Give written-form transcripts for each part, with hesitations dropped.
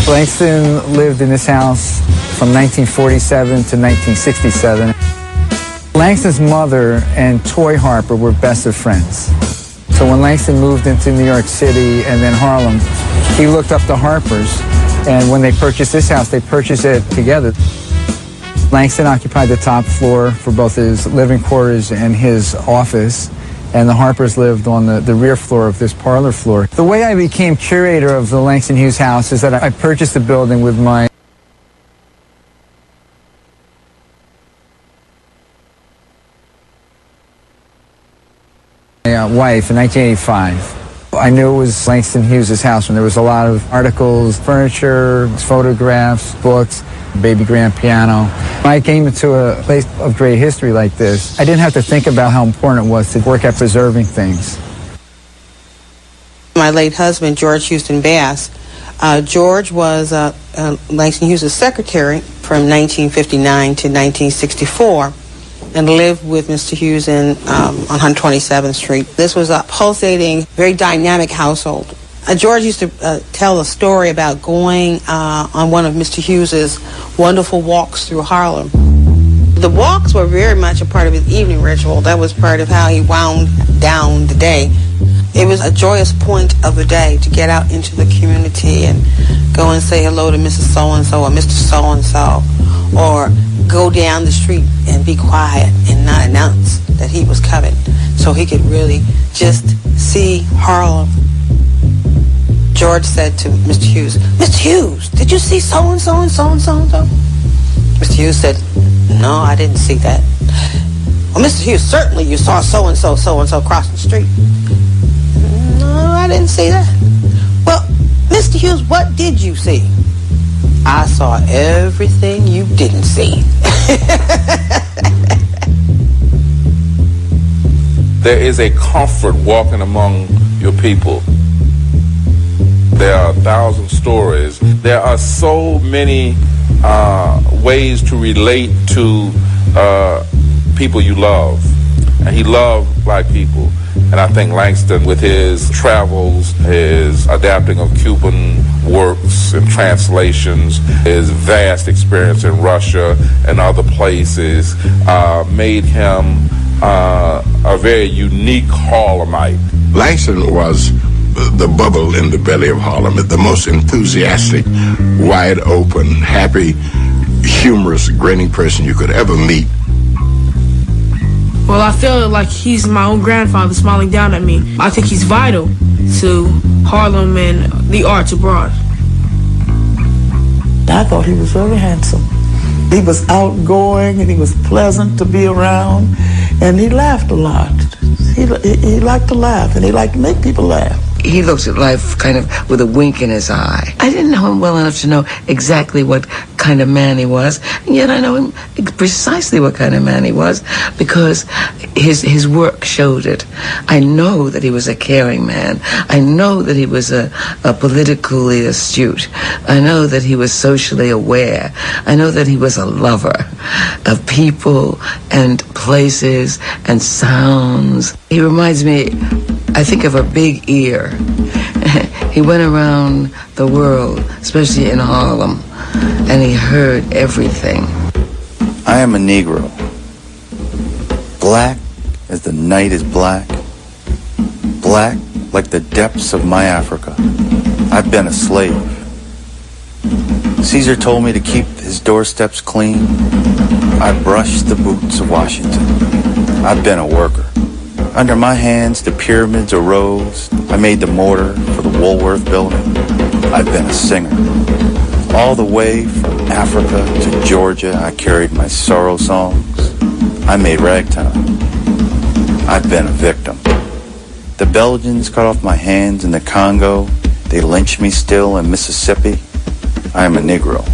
Langston lived in this house from 1947 to 1967. Langston's mother and Toy Harper were best of friends. So when Langston moved into New York City and then Harlem, he looked up the Harpers, and when they purchased this house, they purchased it together. Langston occupied the top floor for both his living quarters and his office, and the Harpers lived on the rear floor of this parlor floor. The way I became curator of the Langston Hughes house is that I purchased the building with my wife in 1985. I knew it was Langston Hughes' house when there was a lot of articles, furniture, photographs, books, baby grand piano. When I came into a place of great history like this, I didn't have to think about how important it was to work at preserving things. My late husband, George Houston Bass, George was Langston Hughes' secretary from 1959 to 1964. And lived with Mr. Hughes on 127th Street. This was a pulsating, very dynamic household. George used to tell a story about going on one of Mr. Hughes's wonderful walks through Harlem. The walks were very much a part of his evening ritual. That was part of how he wound down the day. It was a joyous point of the day to get out into the community and go and say hello to Mrs. So-and-so or Mr. So-and-so, or go down the street and be quiet and not announce that he was coming, so he could really just see Harlem. George said to Mr. Hughes, "Mr. Hughes, did you see so-and-so and so-and-so and so?" Mr. Hughes said, "No, I didn't see that." "Well, Mr. Hughes, certainly you saw so-and-so, so-and-so cross the street." "No, I didn't see that." "Well, Mr. Hughes, what did you see?" "I saw everything you didn't see." There is a comfort walking among your people. There are 1,000 stories. There are so many ways to relate to people you love. And he loved black people. And I think Langston, with his travels, his adapting of Cuban works and translations, his vast experience in Russia and other places, made him a very unique Harlemite. Langston was the bubble in the belly of Harlem, the most enthusiastic, wide open, happy, humorous, grinning person you could ever meet. Well, I feel like he's my own grandfather smiling down at me. I think he's vital to Harlem and the arts abroad. I thought he was very handsome. He was outgoing and he was pleasant to be around, and he laughed a lot. He liked to laugh, and he liked to make people laugh. He looked at life kind of with a wink in his eye. I didn't know him well enough to know exactly what kind of man he was, and yet I know him precisely what kind of man he was because his work showed it. I know that he was a caring man. I know that he was a politically astute. I know that he was socially aware. I know that he was a lover of people and places and sounds. He reminds me, I think, of a big ear. He went around the world, especially in Harlem, and he heard everything. I am a Negro, black as the night is black, black like the depths of my Africa. I've been a slave. Caesar told me to keep his doorsteps clean. I brushed the boots of Washington. I've been a worker. Under my hands, the pyramids arose. I made the mortar for the Woolworth building. I've been a singer. All the way from Africa to Georgia, I carried my sorrow songs. I made ragtime. I've been a victim. The Belgians cut off my hands in the Congo. They lynched me still in Mississippi. I am a Negro,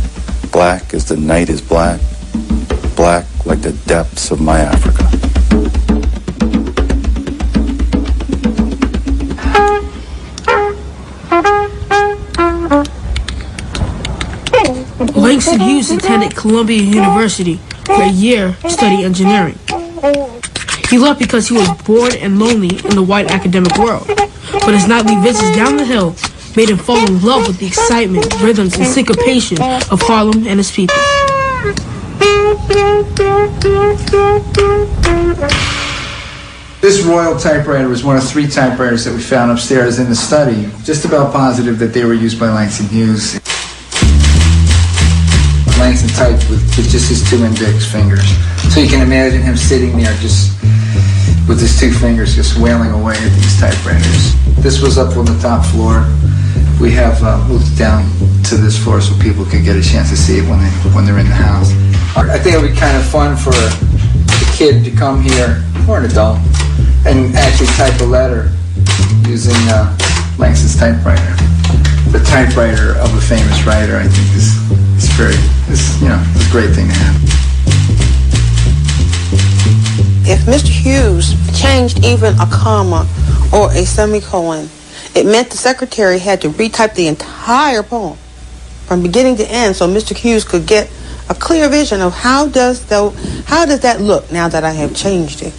black as the night is black, black like the depths of my Africa. Langston Hughes attended Columbia University for a year to study engineering. He left because he was bored and lonely in the white academic world. But his nightly visits down the hill made him fall in love with the excitement, rhythms, and syncopation of Harlem and its people. This Royal typewriter was one of 3 typewriters that we found upstairs in the study. Just about positive that they were used by Langston Hughes. Langston typed with just his 2 index fingers. So you can imagine him sitting there just with his 2 fingers just wailing away at these typewriters. This was up on the top floor. We have moved down to this floor so people could get a chance to see it when they're in the house. I think it would be kind of fun for a kid to come here, or an adult, and actually type a letter using Langston's typewriter. The typewriter of a famous writer, I think, is a great thing to have. If Mr. Hughes changed even a comma or a semicolon, it meant the secretary had to retype the entire poem from beginning to end so Mr. Hughes could get a clear vision of how does that look now that I have changed it.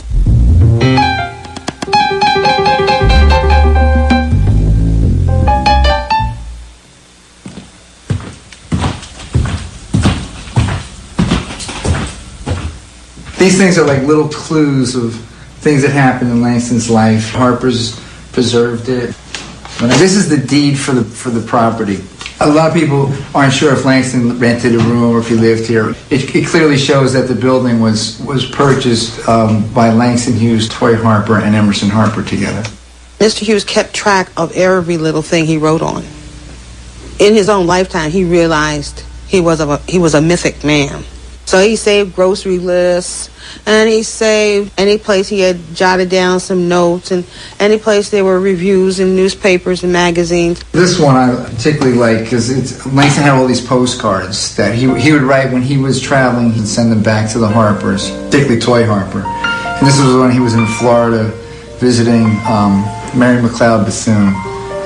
These things are like little clues of things that happened in Langston's life. Harper's preserved it. This is the deed for the property. A lot of people aren't sure if Langston rented a room or if he lived here. It clearly shows that the building was purchased by Langston Hughes, Toy Harper, and Emerson Harper together. Mr. Hughes kept track of every little thing he wrote on. In his own lifetime, he realized he was a mythic man. So he saved grocery lists, and he saved any place he had jotted down some notes, and any place there were reviews in newspapers and magazines. This one I particularly like because Langston had all these postcards that he would write when he was traveling. He'd send them back to the Harpers, particularly Toy Harper. And this was when he was in Florida visiting Mary McLeod Bethune.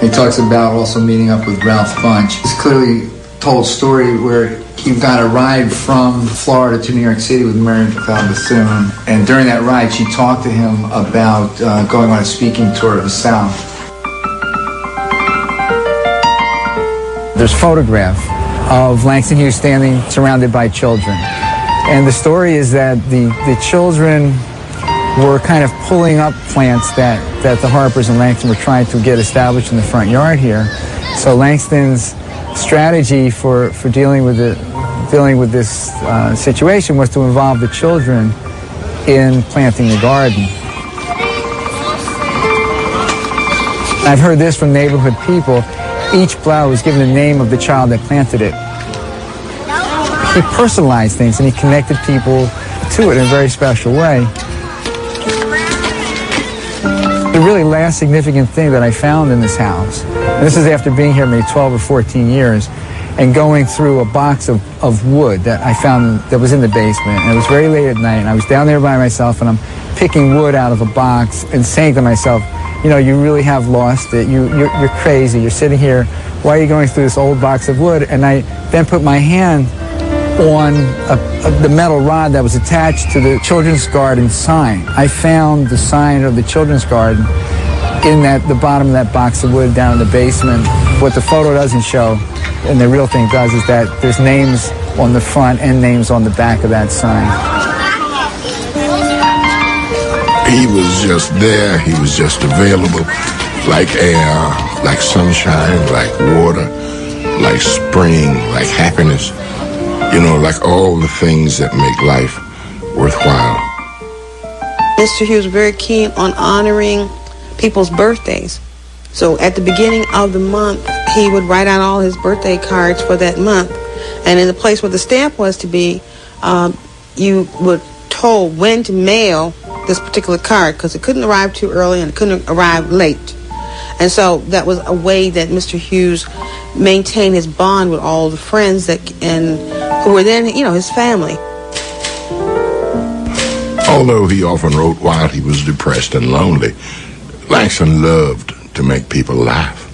He talks about also meeting up with Ralph Bunche. It's clearly told story where he got a ride from Florida to New York City with Mary McLeod Bethune, and during that ride she talked to him about going on a speaking tour of the South. There's a photograph of Langston Hughes standing surrounded by children, and the story is that the children were kind of pulling up plants that the Harpers and Langston were trying to get established in the front yard here. So Langston's strategy for dealing with this situation was to involve the children in planting the garden. I've heard this from neighborhood people. Each flower was given the name of the child that planted it. He personalized things and he connected people to it in a very special way. The really last significant thing that I found in this house, and this is after being here maybe 12 or 14 years, and going through a box of wood that I found that was in the basement. And it was very late at night, and I was down there by myself, and I'm picking wood out of a box and saying to myself, you know, you really have lost it. You're crazy. You're sitting here. Why are you going through this old box of wood? And I then put my hand on the metal rod that was attached to the Children's Garden sign. I found the sign of the Children's Garden in the bottom of that box of wood down in the basement. What the photo doesn't show, and the real thing does, is that there's names on the front and names on the back of that sign. He was just there. He was just available, like air, like sunshine, like water, like spring, like happiness. You know, like all the things that make life worthwhile. Mr. Hughes was very keen on honoring people's birthdays. So at the beginning of the month, he would write out all his birthday cards for that month. And in the place where the stamp was to be, you were told when to mail this particular card, because it couldn't arrive too early and it couldn't arrive late. And so that was a way that Mr. Hughes maintained his bond with all the friends who were then, you know, his family. Although he often wrote while he was depressed and lonely, Langston loved to make people laugh.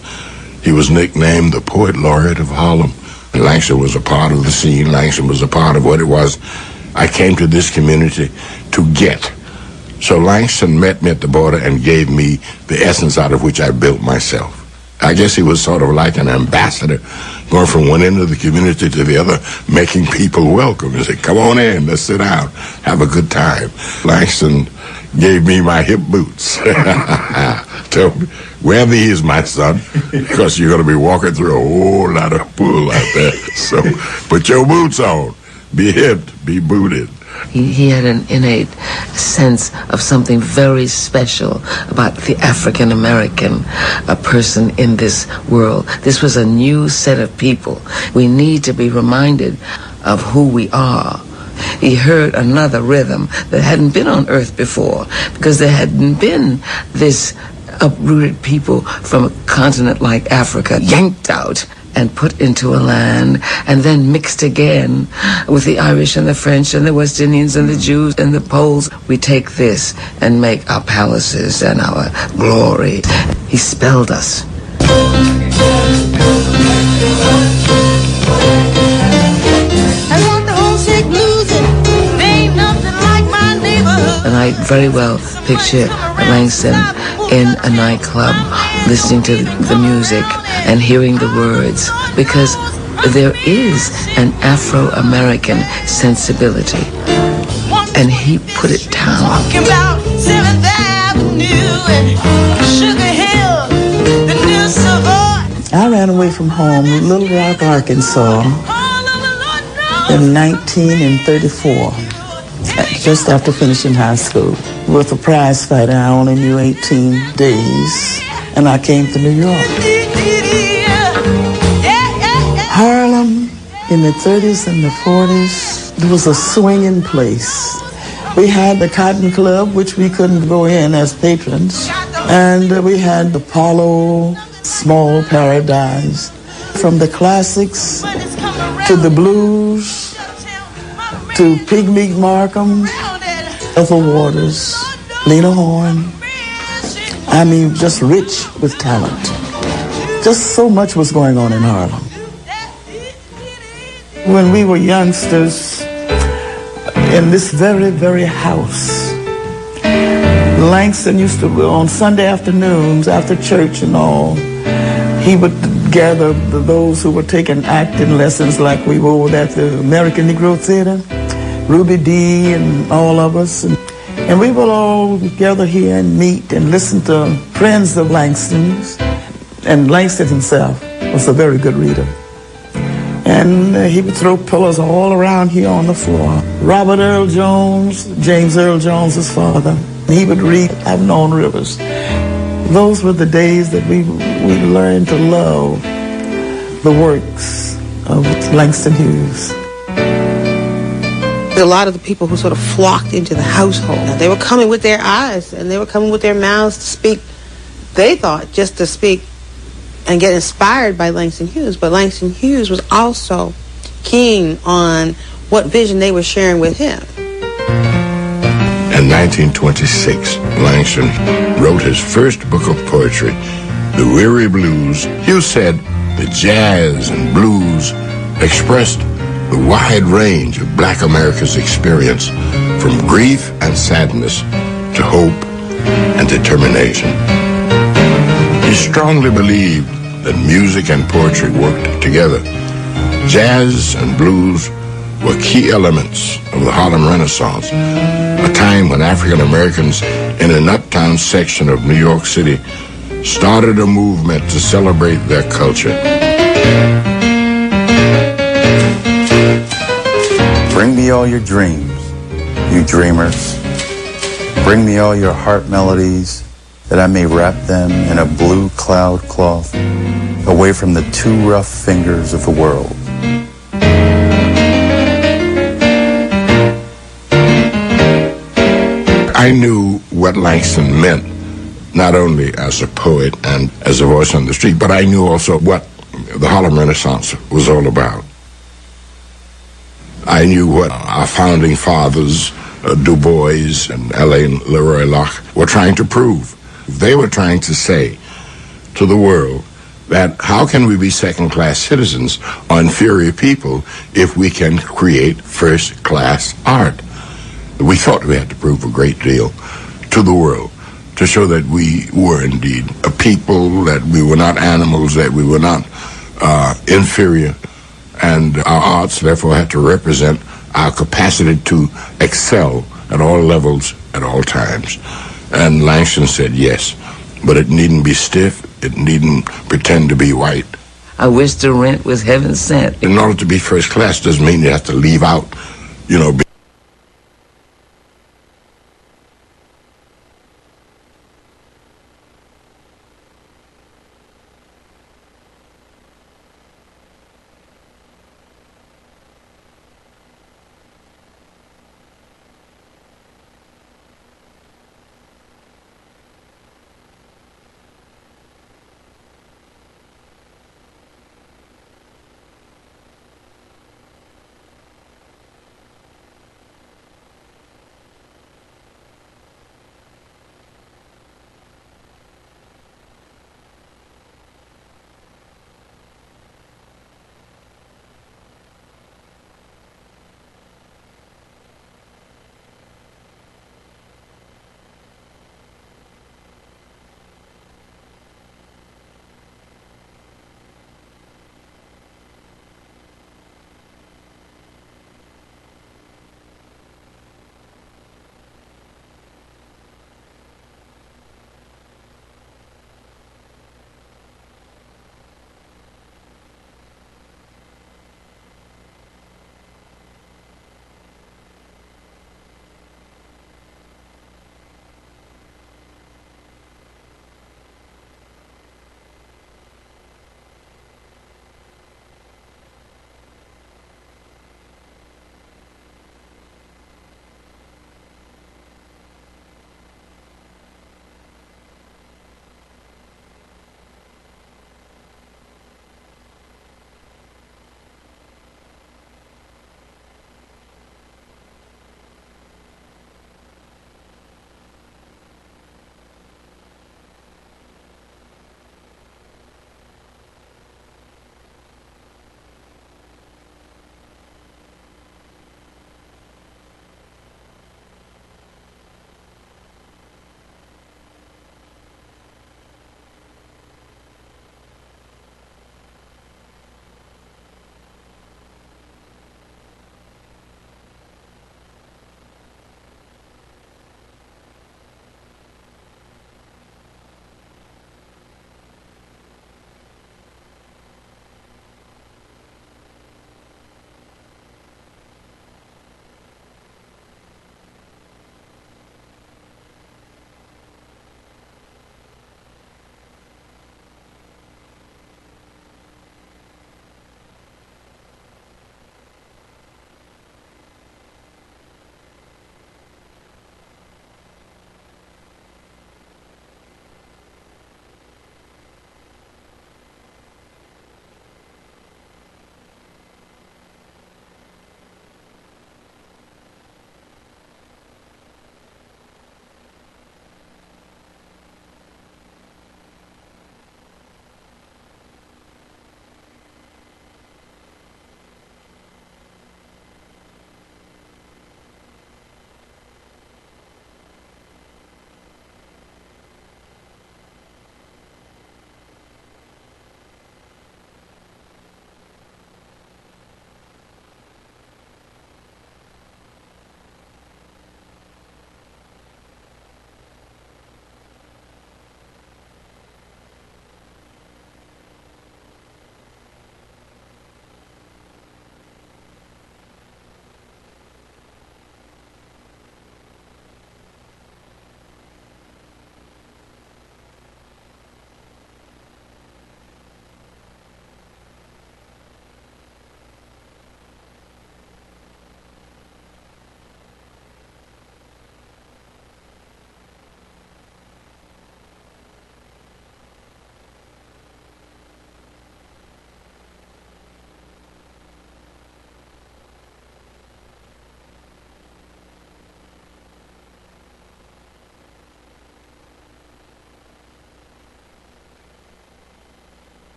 He was nicknamed the Poet Laureate of Harlem. Langston was a part of the scene. Langston was a part of what it was I came to this community to get. So Langston met me at the border and gave me the essence out of which I built myself. I guess he was sort of like an ambassador, going from one end of the community to the other, making people welcome. He said, come on in, let's sit down, have a good time. Langston gave me my hip boots. Told me, wear these, my son, because you're going to be walking through a whole lot of pool out there. So put your boots on, be hipped, be booted. He had an innate sense of something very special about the African American person in this world. This was a new set of people. We need to be reminded of who we are. He heard another rhythm that hadn't been on earth before, because there hadn't been this uprooted people from a continent like Africa yanked out and put into a land and then mixed again with the Irish and the French and the West Indians and the Jews and the Poles. We take this and make our palaces and our glory. He spelled us. And I very well picture Langston in a nightclub listening to the music and hearing the words, because there is an Afro-American sensibility, and he put it down. Walking about 7th Avenue and Sugar Hill, the New Savoy. I ran away from home in Little Rock, Arkansas in 1934, just after finishing high school. With a prize fighter, I only knew 18 days, and I came to New York. Harlem in the 30s and the 40s, it was a swinging place. We had the Cotton Club, which we couldn't go in as patrons, and we had the Apollo, Small Paradise. From the classics to the blues to Pigmeat Markham, Ethel Waters, Lena Horne. I mean, just rich with talent. Just so much was going on in Harlem. When we were youngsters, in this very, very house, Langston used to go on Sunday afternoons after church and all. He would gather those who were taking acting lessons, like we were at the American Negro Theater, Ruby Dee and all of us. And we would all gather here and meet and listen to friends of Langston's. And Langston himself was a very good reader. And he would throw pillows all around here on the floor. Robert Earl Jones, James Earl Jones's father, he would read I've Known Rivers. Those were the days that we learned to love the works of Langston Hughes. A lot of the people who sort of flocked into the household, they were coming with their eyes and they were coming with their mouths to speak. They thought just to speak and get inspired by Langston Hughes, but Langston Hughes was also keen on what vision they were sharing with him. In 1926, Langston wrote his first book of poetry, The Weary Blues. Hughes said the jazz and blues expressed the wide range of Black America's experience, from grief and sadness to hope and determination. He strongly believed that music and poetry worked together. Jazz and blues were key elements of the Harlem Renaissance, a time when African Americans in an uptown section of New York City started a movement to celebrate their culture. Bring me all your dreams, you dreamers. Bring me all your heart melodies, that I may wrap them in a blue cloud cloth, away from the too rough fingers of the world. I knew what Langston meant, not only as a poet and as a voice on the street, but I knew also what the Harlem Renaissance was all about. I knew what our founding fathers, Du Bois and Alain Leroy Locke, were trying to prove. They were trying to say to the world that how can we be second-class citizens or inferior people if we can create first-class art? We thought we had to prove a great deal to the world, to show that we were indeed a people, that we were not animals, that we were not inferior, and our arts therefore had to represent our capacity to excel at all levels at all times. And Langston said yes, but it needn't be stiff, it needn't pretend to be white. I wish the rent was heaven sent. In order to be first class doesn't mean you have to leave out, you know,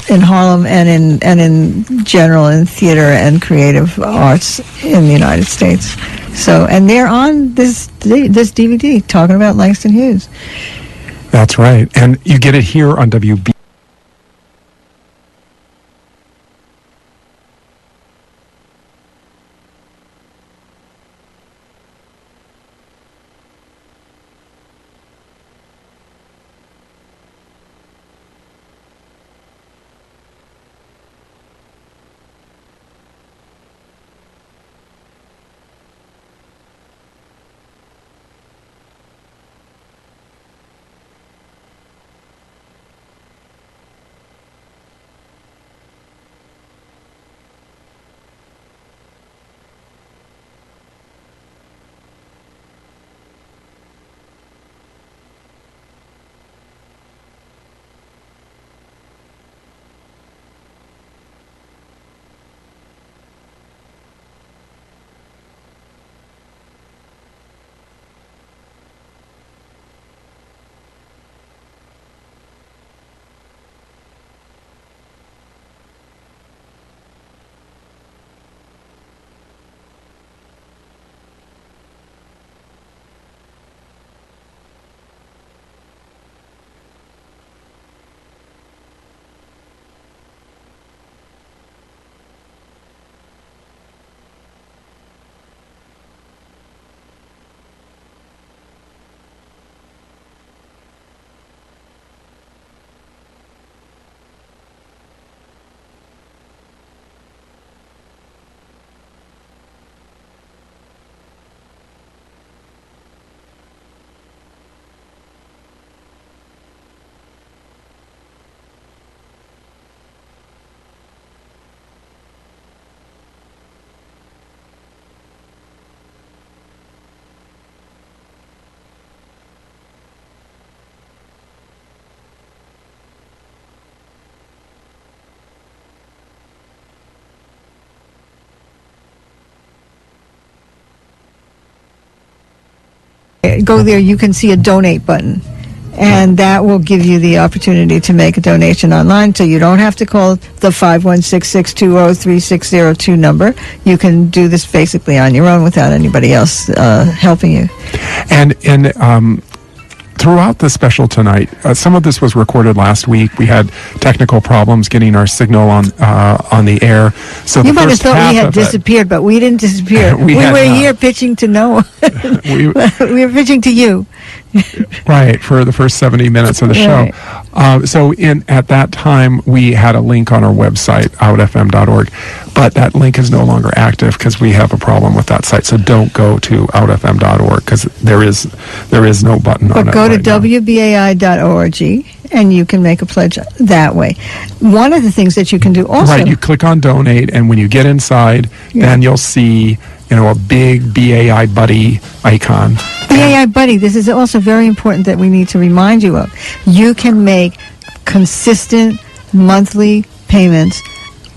in Harlem and in general in theater and creative arts in the United States. So, and they're on this DVD talking about Langston Hughes. That's right. And you get it here on WB. Go there, you can see a donate button, and that will give you the opportunity to make a donation online, so you don't have to call the 516-620-3602 number. You can do this basically on your own without anybody else helping you. And throughout the special tonight, some of this was recorded last week. We had technical problems getting our signal on the air. So you the might have first thought half we had of disappeared, but we didn't disappear. We were had not. here pitching to Noah. we were pitching to you. Right, for the first 70 minutes of the Right. show. So at that time, we had a link on our website, outfm.org, but that link is no longer active because we have a problem with that site. So don't go to outfm.org because there is no button on it. But go to right now. wbai.org and you can make a pledge that way. One of the things that you can do also... Right, you click on donate, and when you get inside, then you'll see a big BAI Buddy icon. BAI Buddy, this is also very important that we need to remind you of. You can make consistent monthly payments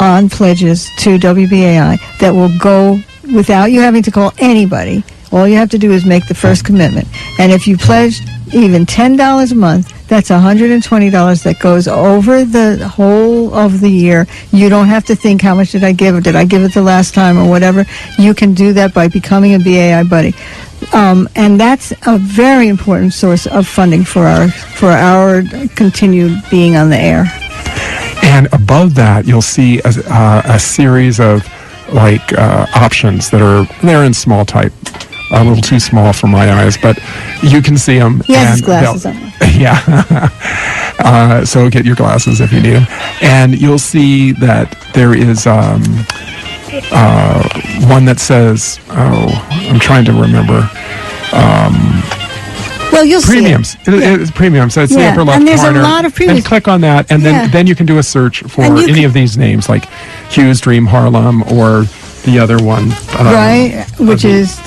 on pledges to WBAI that will go without you having to call anybody. All you have to do is make the first commitment. And if you pledge even $10 a month, that's $120 that goes over the whole of the year. You don't have to think, how much did I give, or did I give it the last time, or whatever. You can do that by becoming a BAI Buddy. And that's a very important source of funding for our continued being on the air. And above that, you'll see a series of options they're in small type. A little too small for my eyes, but you can see them. He has his glasses on. Yeah. So get your glasses if you need them. And you'll see that there is one that says, I'm trying to remember. Well, you'll premiums. see it. It's premiums. So it's the upper left and there's corner. a lot of premiums. And click on that, and then you can do a search for any of these names, like Hughes Dream Harlem or the other one. Right, which is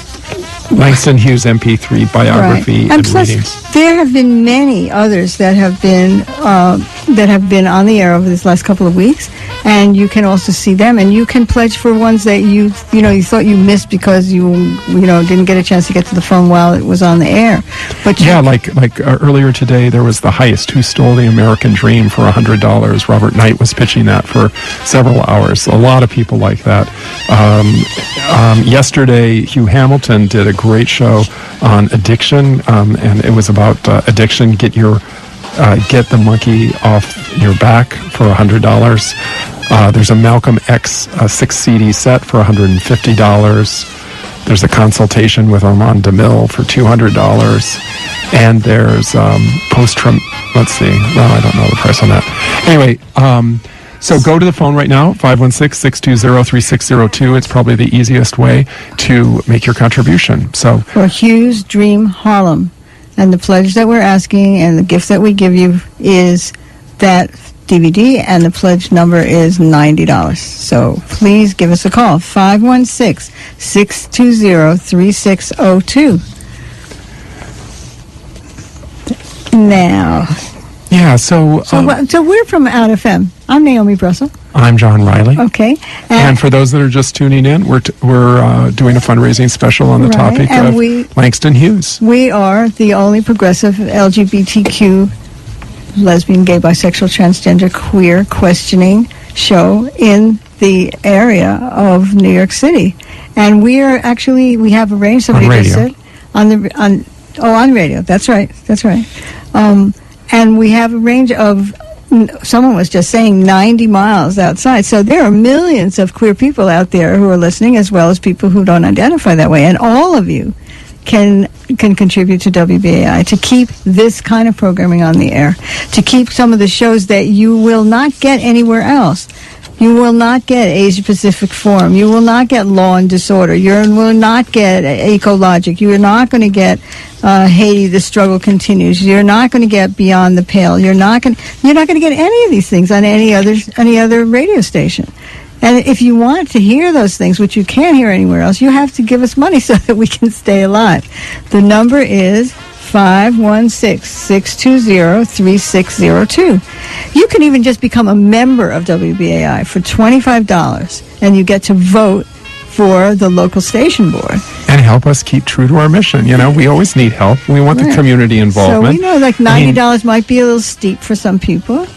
Langston Hughes MP3 biography Right. and plus, readings. there have been many others that have been on the air over this last couple of weeks, and you can also see them, and you can pledge for ones that you thought you missed because you didn't get a chance to get to the phone while it was on the air. But Earlier today, there was The Heist, Who Stole the American Dream for $100. Robert Knight was pitching that for several hours. A lot of people like that. Yesterday, Hugh Hamilton did a great show on addiction, and it was about addiction. Get the monkey off your back for $100. There's a Malcolm X 6 CD set for $150. There's a consultation with Armand DeMille for $200. And there's let's see. Well, I don't know the price on that. Anyway, so go to the phone right now, 516-620-3602. It's probably the easiest way to make your contribution. So for Hughes Dream Harlem. And the pledge that we're asking and the gift that we give you is that DVD, and the pledge number is $90. So please give us a call, 516-620-3602. Now. Yeah, so we're from Out FM. I'm Naomi Brussel. I'm John Riley. Okay. And for those that are just tuning in, we're doing a fundraising special on the topic of Langston Hughes. We are the only progressive LGBTQ, lesbian, gay, bisexual, transgender, queer questioning show in the area of New York City. And we have a range, somebody just said, on radio. That's right. And we have a range of, someone was just saying, 90 miles outside. So there are millions of queer people out there who are listening, as well as people who don't identify that way. And all of you can contribute to WBAI to keep this kind of programming on the air, to keep some of the shows that you will not get anywhere else. You will not get Asia Pacific Forum. You will not get Law and Disorder. You will not get Ecologic. You are not going to get Haiti, The Struggle Continues. You're not going to get Beyond the Pale. You're not going to get any of these things on any other radio station. And if you want to hear those things, which you can't hear anywhere else, you have to give us money so that we can stay alive. The number is 516-620-3602. You can even just become a member of WBAI for $25, and you get to vote for the local station board. And help us keep true to our mission. We always need help. We want the community involvement. So we know $90 might be a little steep for some people.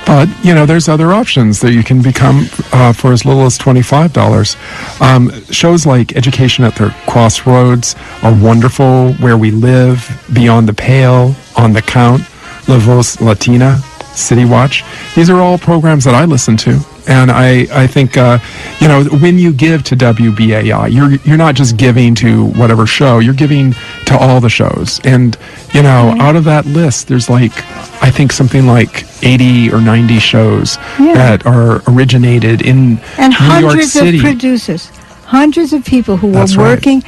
But, there's other options that you can become for as little as $25. Shows like Education at the Crossroads are wonderful. Where We Live, Beyond the Pale, On the Count, La Voz Latina, City Watch. These are all programs that I listen to. And I think, when you give to WBAI, you're not just giving to whatever show, you're giving to all the shows. And, out of that list, there's I think something like 80 or 90 shows that are originated in New York City. And hundreds of producers, hundreds of people who were working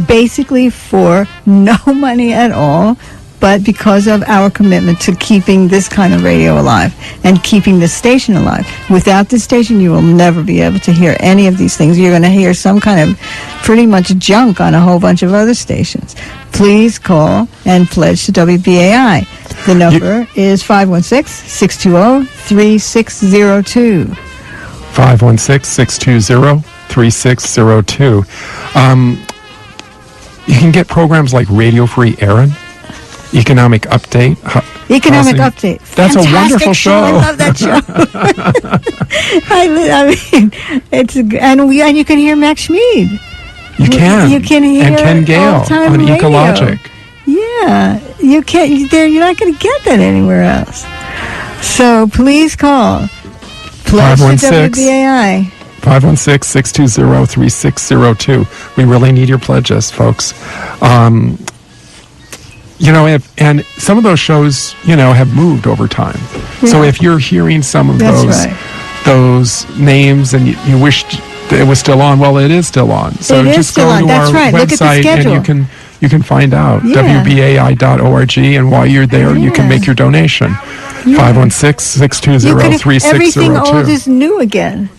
basically for no money at all, but because of our commitment to keeping this kind of radio alive and keeping the station alive. Without this station, you will never be able to hear any of these things. You're going to hear some kind of pretty much junk on a whole bunch of other stations. Please call and pledge to WBAI. The number is 516-620-3602. 516-620-3602. You can get programs like Radio Free Aaron, Economic Update. Update. That's fantastic a wonderful show. I love that show. And you can hear Max Schmid. You can hear and Ken Gale on radio. Ecologic. Yeah, you can't. You're not going to get that anywhere else. So please call. Pledge to WBAI. 516-620-3602. We really need your pledges, folks. And some of those shows, have moved over time. Yeah. So if you're hearing some of those names and you wished it was still on, well, it is still on. So just go to our website and you can find out, WBAI.org, and while you're there, you can make your donation. 516-620-3602. Everything old is new again.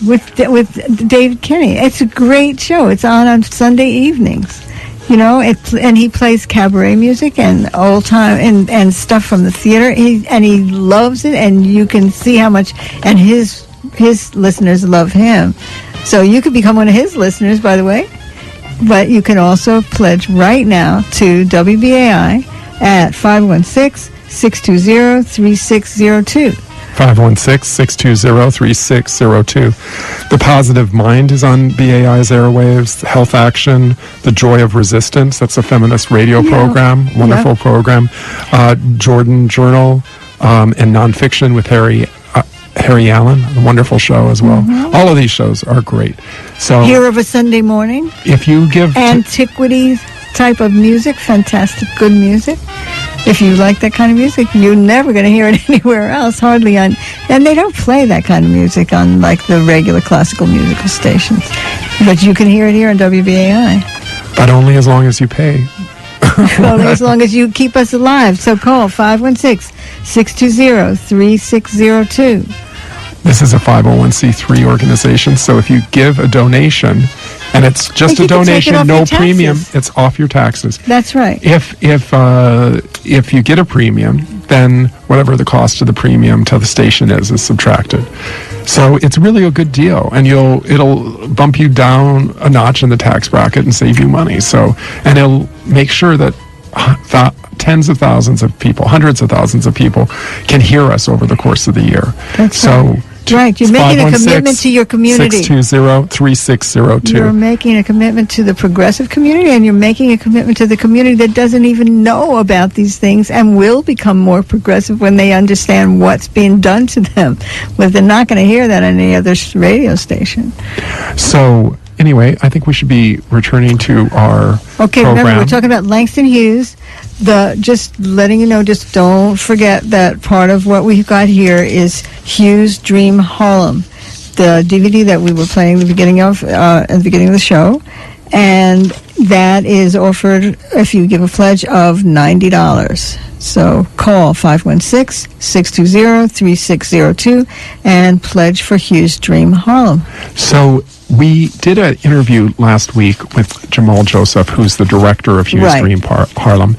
with David Kinney. It's a great show. It's on Sunday evenings. You know, and he plays cabaret music and old time and stuff from the theater. He loves it, and you can see how much. And his listeners love him. So you could become one of his listeners, by the way. But you can also pledge right now to WBAI at 516-620-3602. 516-620-3602. The Positive Mind is on BAI's airwaves. Health Action, The Joy of Resistance, that's a feminist radio program, wonderful program. Jordan Journal and Nonfiction with Harry Allen, a wonderful show as well. All of these shows are great. So Hero of a Sunday Morning. If you give antiquities type of music, fantastic, good music. If you like that kind of music, you're never going to hear it anywhere else, hardly on. And they don't play that kind of music on like the regular classical musical stations, but you can hear it here on WBAI. But only as long as you pay. Only as long as you keep us alive. So call 516-620-3602. This is a 501c3 organization, so if you give a donation, and it's just a donation, no premium, it's off your taxes. That's right. If you get a premium, then whatever the cost of the premium to the station is subtracted. So it's really a good deal, and it'll bump you down a notch in the tax bracket and save you money. So, and it'll make sure that tens of thousands of people, hundreds of thousands of people can hear us over the course of the year. That's right. Right, you're making a commitment to your community. 620-3602. You're making a commitment to the progressive community, and you're making a commitment to the community that doesn't even know about these things and will become more progressive when they understand what's being done to them. But they're not going to hear that on any other radio station. So, anyway, I think we should be returning to our program. Remember, we're talking about Langston Hughes. Just letting you know, just don't forget that part of what we've got here is Hughes' Dream Harlem, the DVD that we were playing at the beginning of the show, and that is offered if you give a pledge of $90. So call 516-620-3602 and pledge for Hughes' Dream Harlem. So we did an interview last week with Jamal Joseph, who's the director of Hughes' Dream Harlem.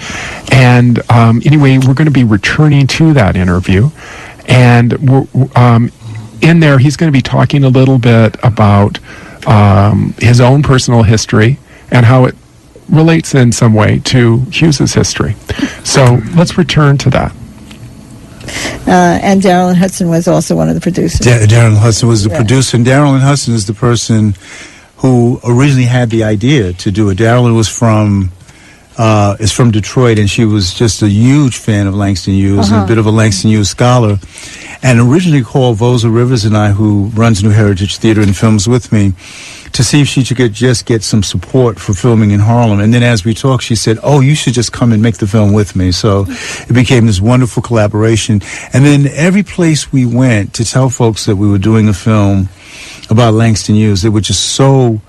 And anyway, we're going to be returning to that interview. And in there, he's going to be talking a little bit about his own personal history and how it relates in some way to Hughes's history. So let's return to that. And Darylyn Hudson was also one of the producers. Darylyn Hudson was the producer, and Darylyn Hudson is the person who originally had the idea to do it. Darylyn was from Detroit, and she was just a huge fan of Langston Hughes, and a bit of a Langston Hughes scholar, and originally called Vosa Rivers and I, who runs New Heritage Theater and films with me, to see if she could just get some support for filming in Harlem. And then as we talked, she said, oh, you should just come and make the film with me. So it became this wonderful collaboration. And then every place we went to tell folks that we were doing a film about Langston Hughes, they were just so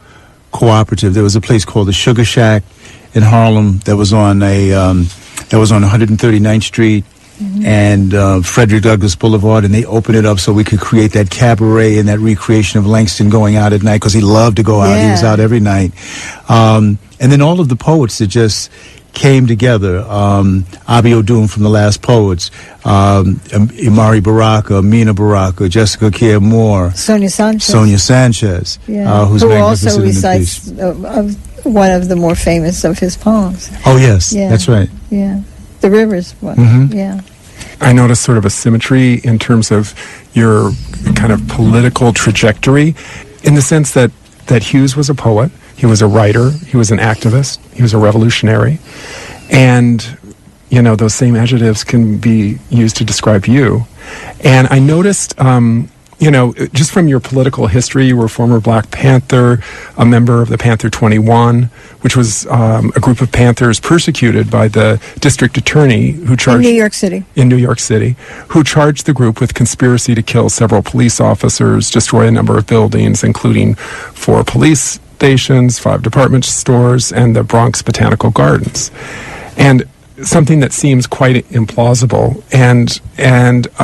cooperative. There was a place called the Sugar Shack in Harlem that was on 139th Street and Frederick Douglass Boulevard, and they opened it up so we could create that cabaret and that recreation of Langston going out at night, because he loved to go out. He was out every night. And then all of the poets that just came together, Abi O'Doon from The Last Poets, Imari Baraka, Mina Baraka, Jessica Care Moore, Sonia Sanchez, who's who magnificent also in the recites piece. One of the more famous of his poems. Oh, yes, that's right. Yeah, The Rivers one. Yeah. I noticed sort of a symmetry in terms of your kind of political trajectory, in the sense that Hughes was a poet, he was a writer, he was an activist, he was a revolutionary, and, you know, those same adjectives can be used to describe you. And I noticed, you know, just from your political history, you were a former Black Panther, a member of the Panther 21, which was a group of Panthers persecuted by the district attorney who charged... In New York City. In New York City, who charged the group with conspiracy to kill several police officers, destroy a number of buildings, including 4 police stations, 5 department stores, and the Bronx Botanical Gardens. And something that seems quite implausible. And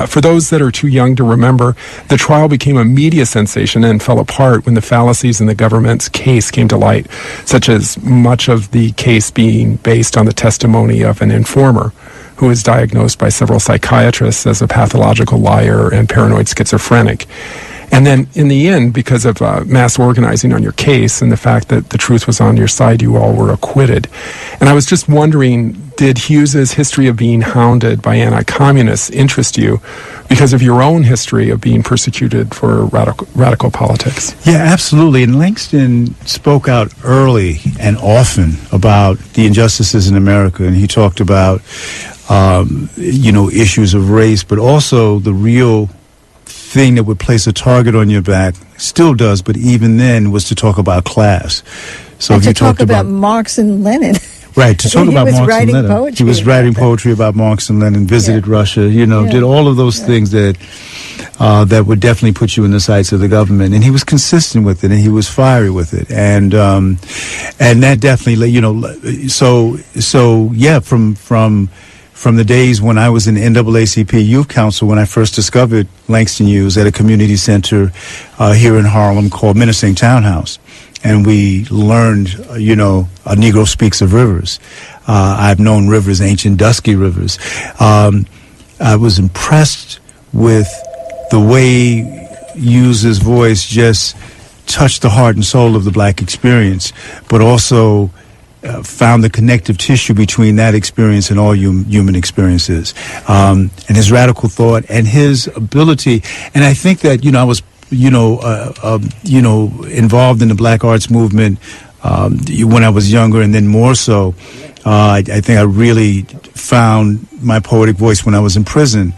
for those that are too young to remember, the trial became a media sensation and fell apart when the fallacies in the government's case came to light, such as much of the case being based on the testimony of an informer who was diagnosed by several psychiatrists as a pathological liar and paranoid schizophrenic. And then in the end, because of mass organizing on your case and the fact that the truth was on your side, you all were acquitted. And I was just wondering, did Hughes's history of being hounded by anti-communists interest you because of your own history of being persecuted for radical politics? Yeah, absolutely. And Langston spoke out early and often about the injustices in America, and he talked about, issues of race, but also the real thing that would place a target on your back, still does, but even then was to talk about class. So and if you to talk talked about Marx and Lenin. Right, to talk about Marx and Lenin. Poetry he was writing poetry about Marx and Lenin, visited Russia, did all of those things that that would definitely put you in the sights of the government. And he was consistent with it, and he was fiery with it. And that definitely, from the days when I was in NAACP Youth Council, when I first discovered Langston Hughes at a community center here in Harlem called Menacing Townhouse. And we learned, a Negro speaks of rivers. I've known rivers, ancient dusky rivers. I was impressed with the way Hughes's voice just touched the heart and soul of the black experience, but also found the connective tissue between that experience and all human experiences, and his radical thought and his ability. And I think that I was involved in the Black Arts movement when I was younger, and then more so. I think I really found my poetic voice when I was in prison.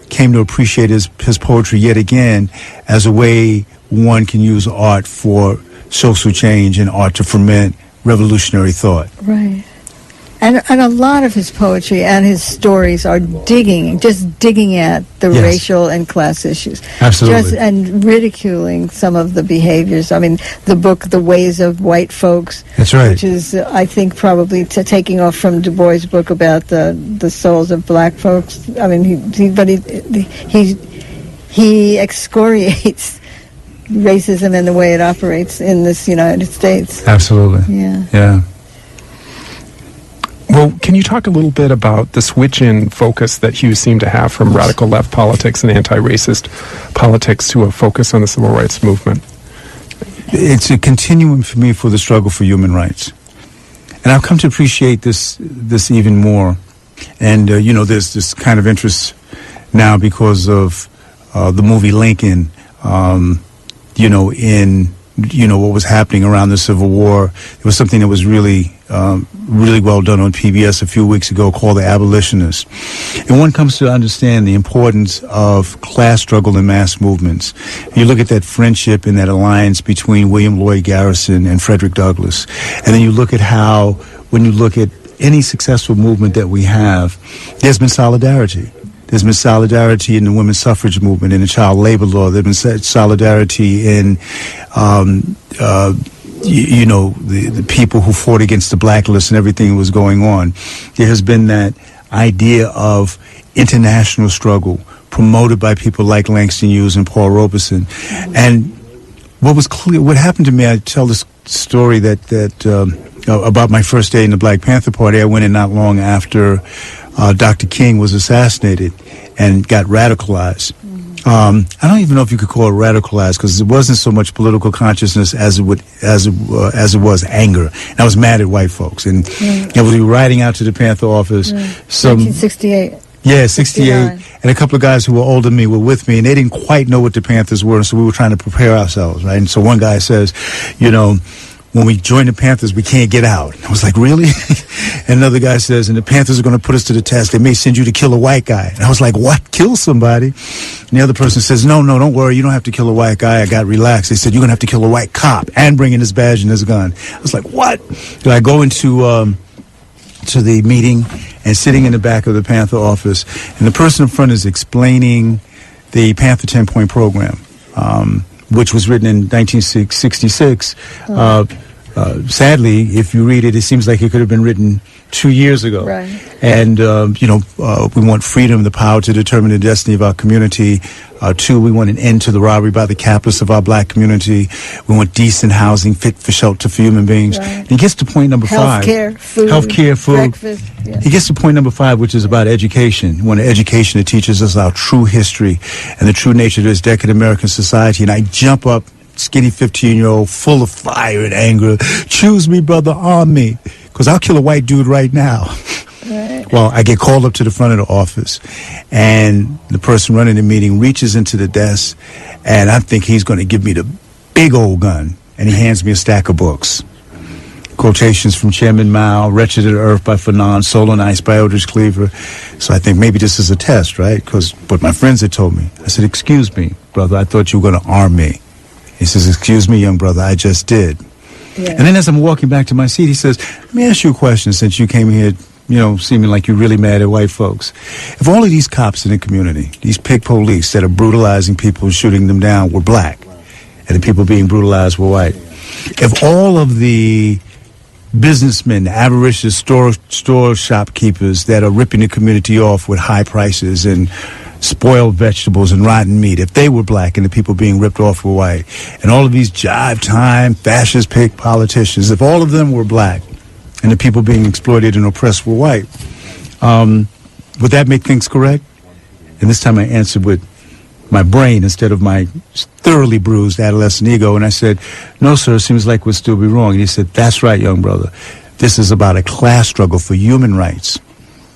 Came to appreciate his poetry yet again as a way one can use art for social change and art to ferment revolutionary thought. Right. And a lot of his poetry and his stories are digging at the racial and class issues. Absolutely. And ridiculing some of the behaviors. I mean, the book, The Ways of White Folks. That's right. Which is, I think, probably taking off from Du Bois' book about the souls of black folks. I mean, he excoriates racism and the way it operates in this United States. Absolutely. Yeah. Well, can you talk a little bit about the switch in focus that Hughes seemed to have from radical left politics and anti-racist politics to a focus on the civil rights movement? It's a continuum for me for the struggle for human rights. And I've come to appreciate this even more. And, there's this kind of interest now because of the movie Lincoln, in what was happening around the Civil War. It was something that was really well done on PBS a few weeks ago called The Abolitionists. And one comes to understand the importance of class struggle and mass movements. You look at that friendship and that alliance between William Lloyd Garrison and Frederick Douglass. And then you look at how, when you look at any successful movement that we have, there's been solidarity. There's been solidarity in the women's suffrage movement, in the child labor law. There's been solidarity in, the people who fought against the blacklist and everything that was going on. There has been that idea of international struggle promoted by people like Langston Hughes and Paul Robeson. And what was clear, what happened to me, I tell this story about my first day in the Black Panther Party. I went in not long after Dr. King was assassinated and got radicalized. I don't even know if you could call it radicalized, because it wasn't so much political consciousness as it was anger. And I was mad at white folks, and I was riding out to the Panther office. 1968. Yeah, 68. And a couple of guys who were older than me were with me, and they didn't quite know what the Panthers were, so we were trying to prepare ourselves, right? And so one guy says, when we join the Panthers, we can't get out. I was like, really? And another guy says, and the Panthers are going to put us to the test. They may send you to kill a white guy. And I was like, what? Kill somebody? And the other person says, no, don't worry. You don't have to kill a white guy. I got relaxed. They said, you're going to have to kill a white cop and bring in his badge and his gun. I was like, what? So I go into to the meeting and sitting in the back of the Panther office, and the person in front is explaining the Panther 10-point program, which was written in 1966. Sadly, if you read it, it seems like it could have been written 2 years ago. Right. And, we want freedom, the power to determine the destiny of our community. 2, we want an end to the robbery by the capitalists of our black community. We want decent housing, fit for shelter for human beings. Right. And he gets to point number 5. Healthcare, food. Breakfast. Yeah. He gets to point number 5, which is about education. We want an education that teaches us our true history and the true nature of this decadent American society. And I jump up, skinny 15-year-old, full of fire and anger. Choose me, brother, arm me. Because I'll kill a white dude right now. Right. Well, I get called up to the front of the office, and the person running the meeting reaches into the desk, and I think he's going to give me the big old gun, and he hands me a stack of books. Quotations from Chairman Mao, Wretched of the Earth by Fanon, Soul on Ice by Eldridge Cleaver. So I think maybe this is a test, right? Because what my friends had told me. I said, excuse me, brother, I thought you were going to arm me. He says, excuse me, young brother, I just did. Yeah. And then as I'm walking back to my seat, he says, let me ask you a question since you came here, seeming like you're really mad at white folks. If all of these cops in the community, these pig police that are brutalizing people and shooting them down were black, and the people being brutalized were white, if all of the businessmen, avaricious store shopkeepers that are ripping the community off with high prices and spoiled vegetables and rotten meat, if they were black and the people being ripped off were white, and all of these jive time, fascist pig politicians, if all of them were black and the people being exploited and oppressed were white, would that make things correct? And this time I answered with my brain instead of my thoroughly bruised adolescent ego, and I said, no, sir, it seems like we'd still be wrong. And he said, that's right, young brother. This is about a class struggle for human rights,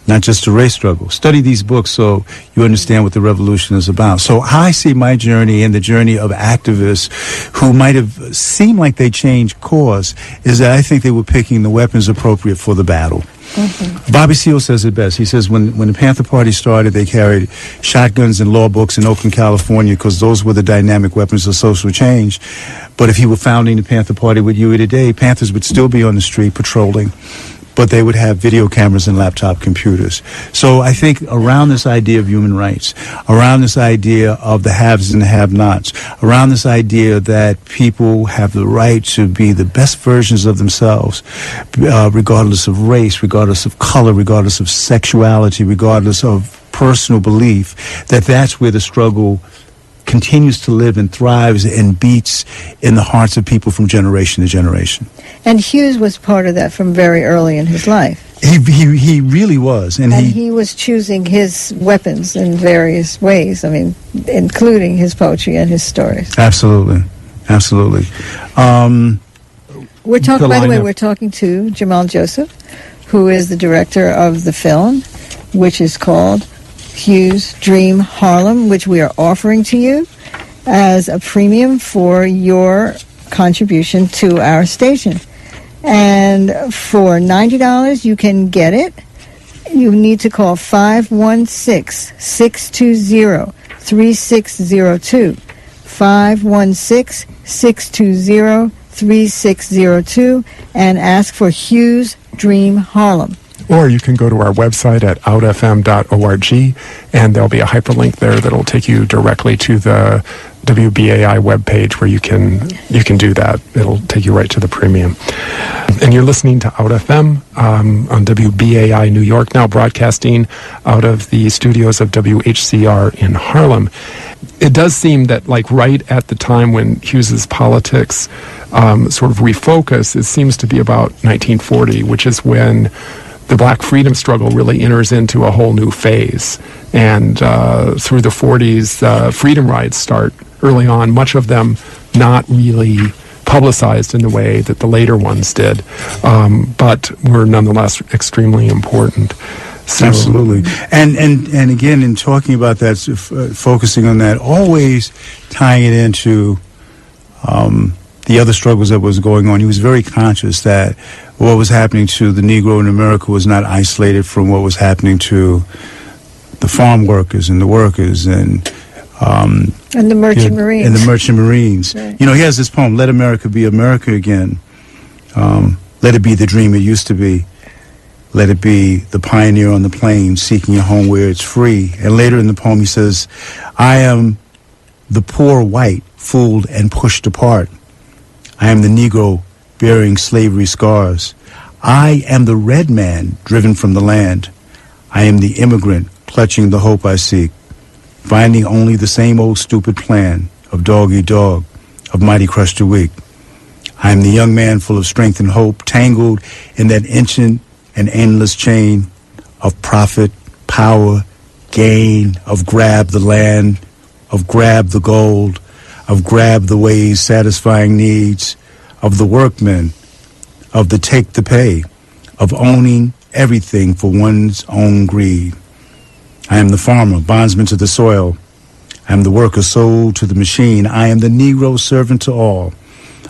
not just a race struggle. Study these books so you understand what the revolution is about. So how I see my journey and the journey of activists who might have seemed like they changed course is that I think they were picking the weapons appropriate for the battle. Mm-hmm. Bobby Seale says it best. He says when the Panther Party started, they carried shotguns and law books in Oakland, California, because those were the dynamic weapons of social change. But if he were founding the Panther Party with you today, Panthers would still be on the street patrolling, but they would have video cameras and laptop computers. So I think around this idea of human rights, around this idea of the haves and the have-nots, around this idea that people have the right to be the best versions of themselves, regardless of race, regardless of color, regardless of sexuality, regardless of personal belief, that's where the struggle continues to live and thrives and beats in the hearts of people from generation to generation. And Hughes was part of that from very early in his life. He really was. And he was choosing his weapons in various ways, including his poetry and his stories. Absolutely. We're talking to Jamal Joseph, who is the director of the film, which is called Hughes' Dream Harlem, which we are offering to you as a premium for your contribution to our station. And for $90, you can get it. You need to call 516-620-3602. 516-620-3602 and ask for Hughes' Dream Harlem. Or you can go to our website at outfm.org, and there'll be a hyperlink there that'll take you directly to the WBAI webpage where you can do that. It'll take you right to the premium. And you're listening to Out FM on WBAI New York, now broadcasting out of the studios of WHCR in Harlem. It does seem that, right at the time when Hughes's politics sort of refocus, it seems to be about 1940, which is when the black freedom struggle really enters into a whole new phase. And through the 40s, freedom rides start early on, much of them not really publicized in the way that the later ones did, but were nonetheless extremely important. So, absolutely. And again, in talking about that, focusing on that, always tying it into the other struggles that was going on. He was very conscious that what was happening to the Negro in America was not isolated from what was happening to the farm workers and the workers and the merchant marines. And the merchant marines. Right. He has this poem, Let America Be America Again. Let it be the dream it used to be. Let it be the pioneer on the plains seeking a home where it's free. And later in the poem he says, I am the poor white, fooled and pushed apart. I am the Negro bearing slavery scars. I am the red man driven from the land. I am the immigrant clutching the hope I seek, finding only the same old stupid plan of dog eat dog, of mighty crush the weak. I am the young man full of strength and hope, tangled in that ancient and endless chain of profit, power, gain, of grab the land, of grab the gold, of grab the ways satisfying needs, of the workmen, of the take the pay, of owning everything for one's own greed. I am the farmer, bondsman to the soil. I am the worker sold to the machine. I am the Negro servant to all.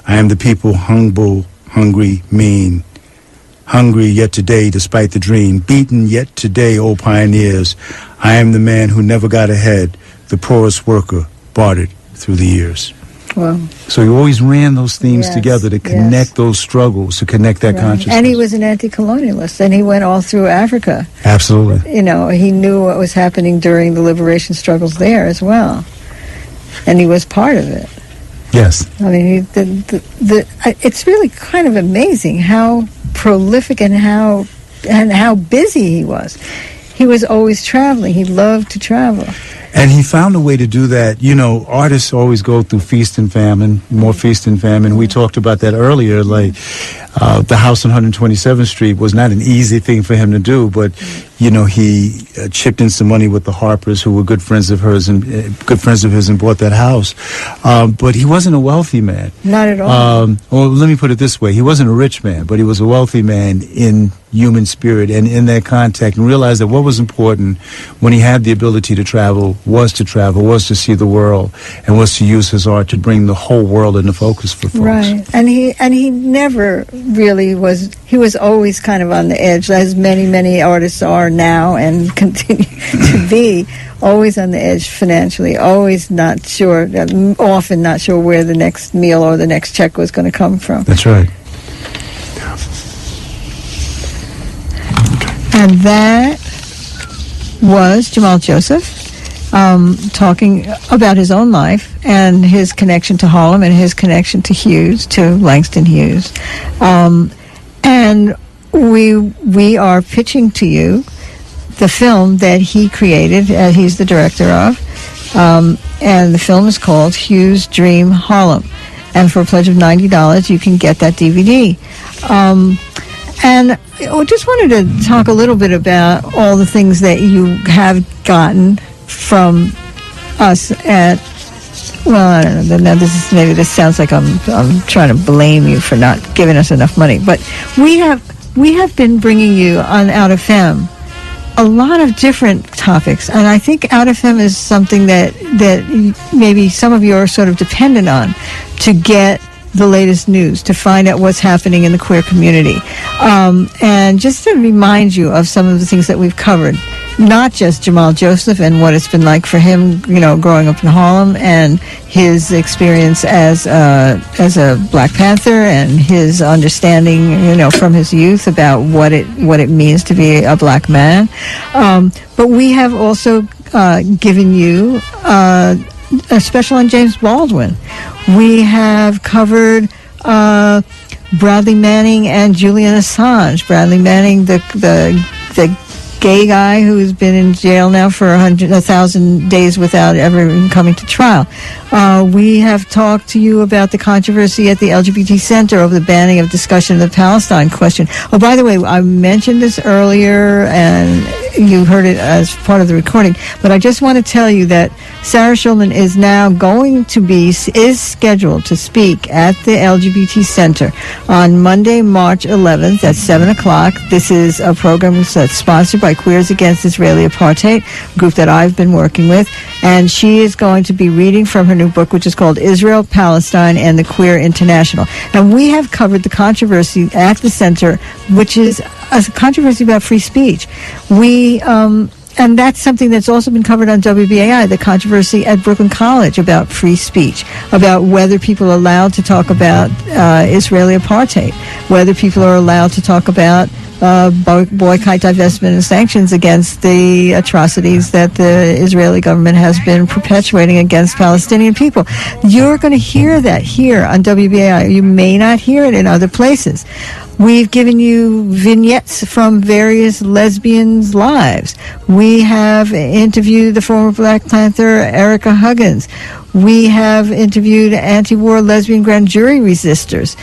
I am the people humble, hungry, mean. Hungry yet today despite the dream. Beaten yet today, O pioneers. I am the man who never got ahead. The poorest worker, bartered through the years. Wow. So he always ran those themes Yes, together to connect those struggles, to connect that consciousness. And he was an anti-colonialist, and he went all through Africa. Absolutely. You know, he knew what was happening during the liberation struggles there as well, and he was part of it. Yes. I mean, it's really kind of amazing how prolific and how busy he was. He was always traveling. He loved to travel. And he found a way to do that. You know, artists always go through feast and famine, more feast and famine. We talked about that earlier. Like, the house on 127th Street was not an easy thing for him to do, but, you know, he chipped in some money with the Harpers, who were good friends of hers and good friends of his, and bought that house. But he wasn't a wealthy man. Not at all. Well, let me put it this way. He wasn't a rich man, but he was a wealthy man in human spirit and in that contact, and realized that what was important when he had the ability to travel, was to see the world, and was to use his art to bring the whole world into focus for folks. Right. And he never really was, he was always kind of on the edge, as many artists are now and continue to be, always on the edge financially, always not sure, often not sure where the next meal or the next check was going to come from. That's right. And that was Jamal Joseph talking about his own life and his connection to Harlem and his connection to Hughes, to Langston Hughes. And we are pitching to you the film that he created, he's the director of, and the film is called Hughes' Dream Harlem. And for a pledge of $90, you can get that DVD. And I just wanted to talk a little bit about all the things that you have gotten from us at, well, I don't know, now maybe this sounds like I'm trying to blame you for not giving us enough money, but we have been bringing you on Out FM a lot of different topics, and I think Out FM is something that maybe some of you are sort of dependent on to get the latest news, to find out what's happening in the queer community. And just to remind you of some of the things that we've covered, not just Jamal Joseph and what it's been like for him, you know, growing up in Harlem, and his experience as a Black Panther, and his understanding, you know, from his youth about what it means to be a black man. But we have also given you a special on James Baldwin. We have covered Bradley Manning and Julian Assange. Bradley Manning, the gay guy who's been in jail now for 1,000 days without ever even coming to trial. We have talked to you about the controversy at the LGBT Center over the banning of discussion of the Palestine question. Oh, by the way, I mentioned this earlier, and you heard it as part of the recording, but I just want to tell you that Sarah Schulman is now is scheduled to speak at the LGBT Center on Monday, March 11th at 7 o'clock. This is a program that's sponsored by Queers Against Israeli Apartheid, a group that I've been working with, and she is going to be reading from her new book, which is called Israel, Palestine, and the Queer International. And we have covered the controversy at the center, which is a controversy about free speech. And that's something that's also been covered on WBAI, the controversy at Brooklyn College about free speech, about whether people are allowed to talk about Israeli apartheid, whether people are allowed to talk about boycott, divestment, and sanctions against the atrocities that the Israeli government has been perpetuating against Palestinian people. You're going to hear that here on WBAI. You may not hear it in other places. We've given you vignettes from various lesbians' lives. We have interviewed the former Black Panther, Erica Huggins. We have interviewed anti-war lesbian grand jury resistors.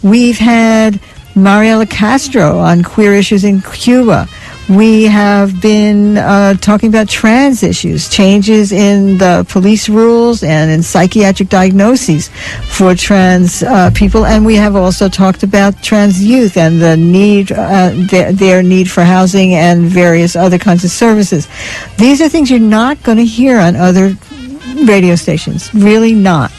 We've had Mariela Castro on queer issues in Cuba. We have been talking about trans issues, changes in the police rules and in psychiatric diagnoses for trans people. And we have also talked about trans youth and the need, their need for housing and various other kinds of services. These are things you're not going to hear on other radio stations, really not.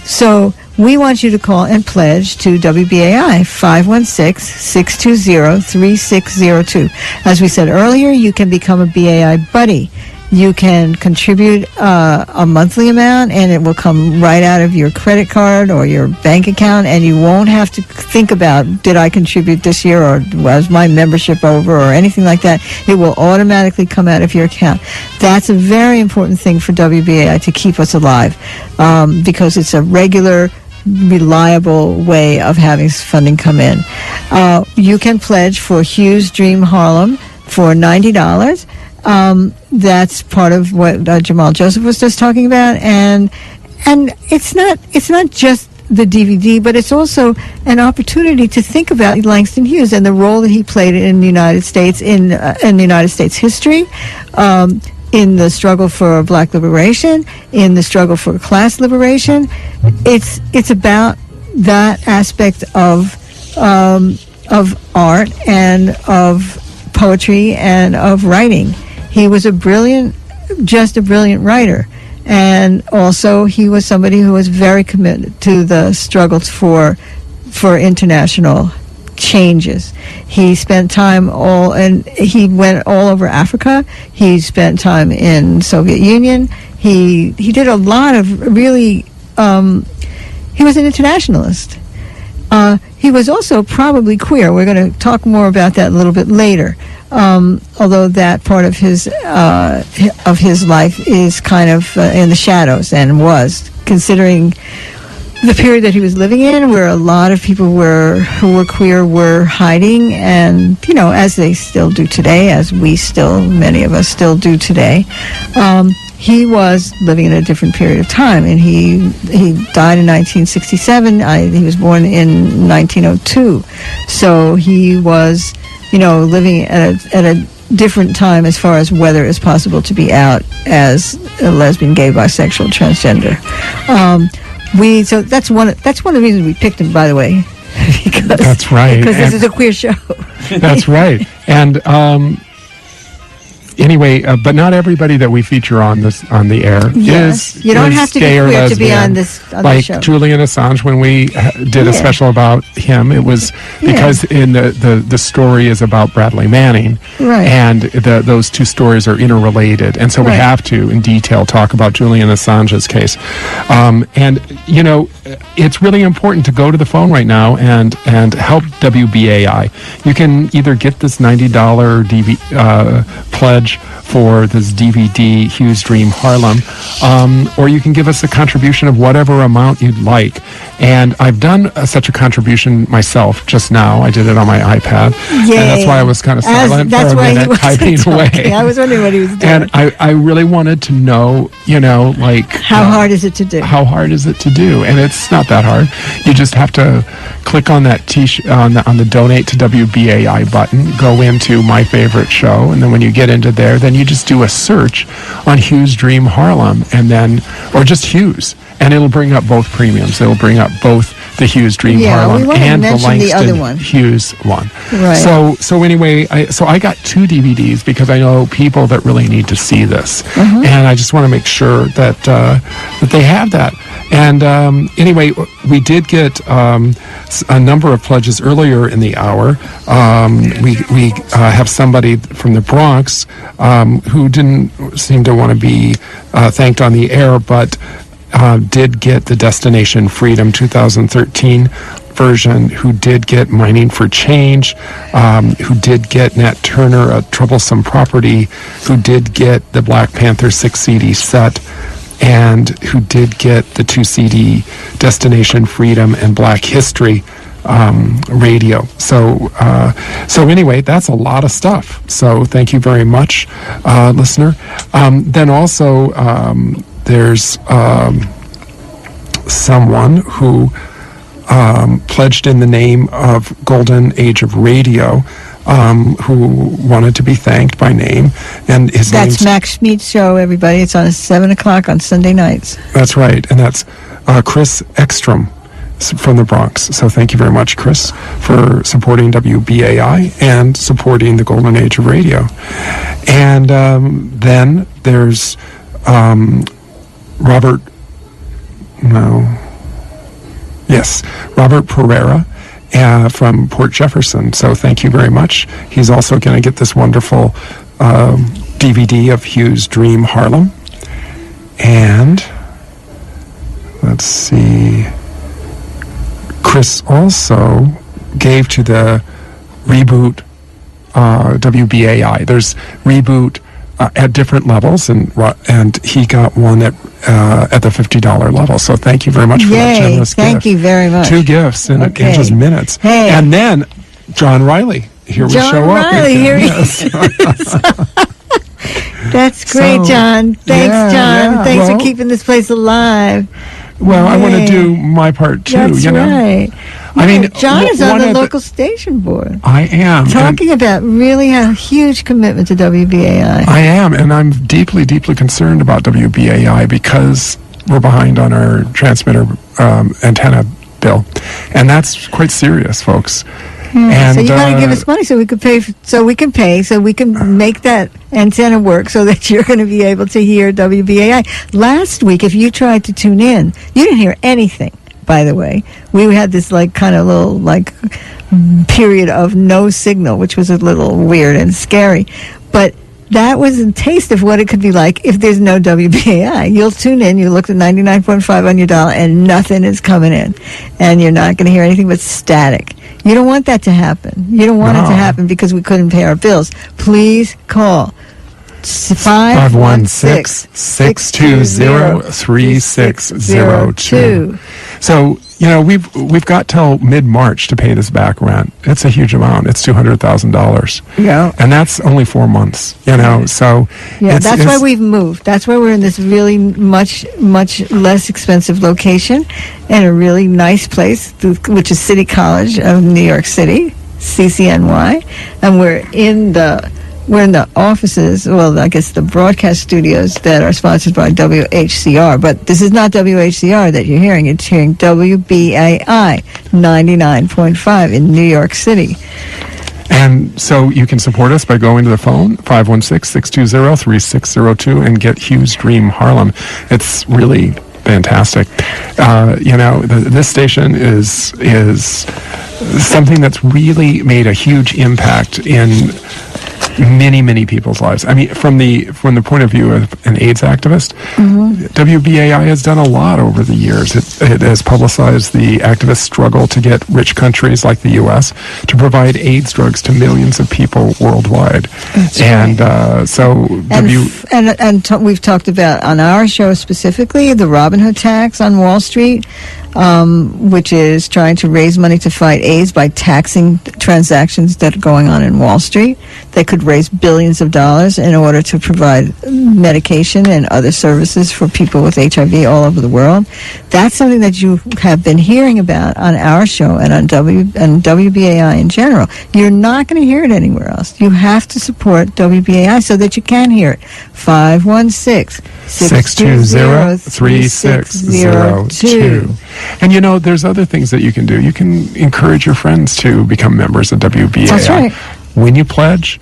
So we want you to call and pledge to WBAI 516-620-3602. As we said earlier, you can become a BAI buddy. You can contribute a monthly amount, and it will come right out of your credit card or your bank account, and you won't have to think about, did I contribute this year, or was my membership over, or anything like that. It will automatically come out of your account. That's a very important thing for WBAI to keep us alive, because it's a regular, reliable way of having funding come in. You can pledge for Hughes Dream Harlem for $90. That's part of what Jamal Joseph was just talking about, and it's not just the DVD, but it's also an opportunity to think about Langston Hughes and the role that he played in the United States in the United States history, in the struggle for Black liberation, in the struggle for class liberation. It's about that aspect of art and of poetry and of writing. He was a brilliant writer, and also he was somebody who was very committed to the struggles for international changes. He spent time he went all over Africa. He spent time in Soviet Union. He did a lot of really. He was an internationalist. He was also probably queer. We're going to talk more about that a little bit later. Although that part of his life is kind of in the shadows, and was, considering the period that he was living in, where a lot of people who were queer were hiding, and as they still do today, as many of us still do today. He was living in a different period of time, and he died in 1967. He was born in 1902, so he was living at a different time as far as whether it's possible to be out as a lesbian, gay, bisexual, transgender. So that's one of the reasons we picked him, by the way. That's right. Because this is a queer show. That's right. And anyway, but not everybody that we feature on the air is. You don't have to be queer to be on this show. Like Julian Assange, when we did a special about him, it was because in the story is about Bradley Manning, right? And those two stories are interrelated, and so we have to, in detail, talk about Julian Assange's case. And it's really important to go to the phone right now and help WBAI. You can either get this $90 pledge for this DVD, Hughes Dream Harlem, or you can give us a contribution of whatever amount you'd like. And I've done such a contribution myself just now. I did it on my iPad. Yay. And that's why I was kind of silent for a minute, typing away. I was wondering what he was doing. And I really wanted to know, how hard is it to do? How hard is it to do? And it's not that hard. You just have to click on that on the Donate to WBAI button, go into My Favorite Show, and then when you get into there, then you just do a search on Hughes Dream Harlem, and then, or just Hughes, and it'll bring up both premiums. It'll bring up both the Hughes Dream Harlem and the Langston Hughes one. Right. So anyway, I got 2 DVDs because I know people that really need to see this, and I just want to make sure that they have that. And anyway, we did get a number of pledges earlier in the hour. We have somebody from the Bronx who didn't seem to want to be thanked on the air, but did get the Destination Freedom 2013 version, who did get Mining for Change, who did get Nat Turner, A Troublesome Property, who did get the Black Panther 6 CD set, and who did get the 2 CD Destination Freedom and Black History radio. So anyway, that's a lot of stuff. So thank you very much, listener. Then also, there's someone who pledged in the name of Golden Age of Radio, who wanted to be thanked by name, and his That's Max Schmidt's show, everybody. It's on 7 o'clock on Sunday nights. That's right, and that's Chris Ekstrom from the Bronx. So thank you very much, Chris, for supporting WBAI and supporting the Golden Age of Radio. And then there's Robert Pereira from Port Jefferson. So thank you very much. He's also going to get this wonderful DVD of Hugh's Dream Harlem. And let's see, Chris also gave to the Reboot WBAI. There's Reboot at different levels, and he got one at the $50 level. So thank you very much for that generous gift. Thank you very much. 2 gifts in just minutes. Hey. And then John Riley. Here we show up. Here he Yes. is. That's great, So, John. Thanks, yeah, John. yeah. Thanks Well, for keeping this place alive. Well, I want to Yay. do my part too. That's you know, right. I mean, John is on one the of local station board. I am Talking about really a huge commitment to WBAI. I am, and I'm deeply, deeply concerned about WBAI because we're behind on our transmitter antenna bill, and that's quite serious, folks. And, so you got to give us money so we can pay. So we can make that antenna work so that you're going to be able to hear WBAI. Last week, if you tried to tune in, you didn't hear anything. By the way, we had this kind of little period of no signal, which was a little weird and scary, but that was a taste of what it could be like if there's no WBAI. You'll tune in, you look at 99.5 on your dial, and nothing is coming in. And you're not going to hear anything but static. You don't want that to happen. You don't want it to happen because we couldn't pay our bills. Please call 516-620-3602. So, we've got till mid-March to pay this back rent. It's a huge amount. It's $200,000. Yeah. And that's only 4 months, so. Yeah, that's why we've moved. That's why we're in this really much, much less expensive location in a really nice place, which is City College of New York City, CCNY. And we're in the offices, well, I guess the broadcast studios that are sponsored by WHCR, but this is not WHCR that you're hearing. It's hearing WBAI 99.5 in New York City. And so you can support us by going to the phone, 516-620-3602, and get Hugh's Dream Harlem. It's really fantastic. This station is something that's really made a huge impact in many, many people's lives. I mean, from the point of view of an AIDS activist, WBAI has done a lot over the years. It has publicized the activist struggle to get rich countries like the U.S. to provide AIDS drugs to millions of people worldwide. That's and right. We've talked about on our show specifically the Robin Hood tax on Wall Street, which is trying to raise money to fight AIDS by taxing transactions that are going on in Wall Street. They could raise billions of dollars in order to provide medication and other services for people with HIV all over the world. That's something that you have been hearing about on our show and on WBAI in general. You're not going to hear it anywhere else. You have to support WBAI so that you can hear it. 516-620-3602. And there's other things that you can do. You can encourage your friends to become members of WBAI. That's right. When you pledge,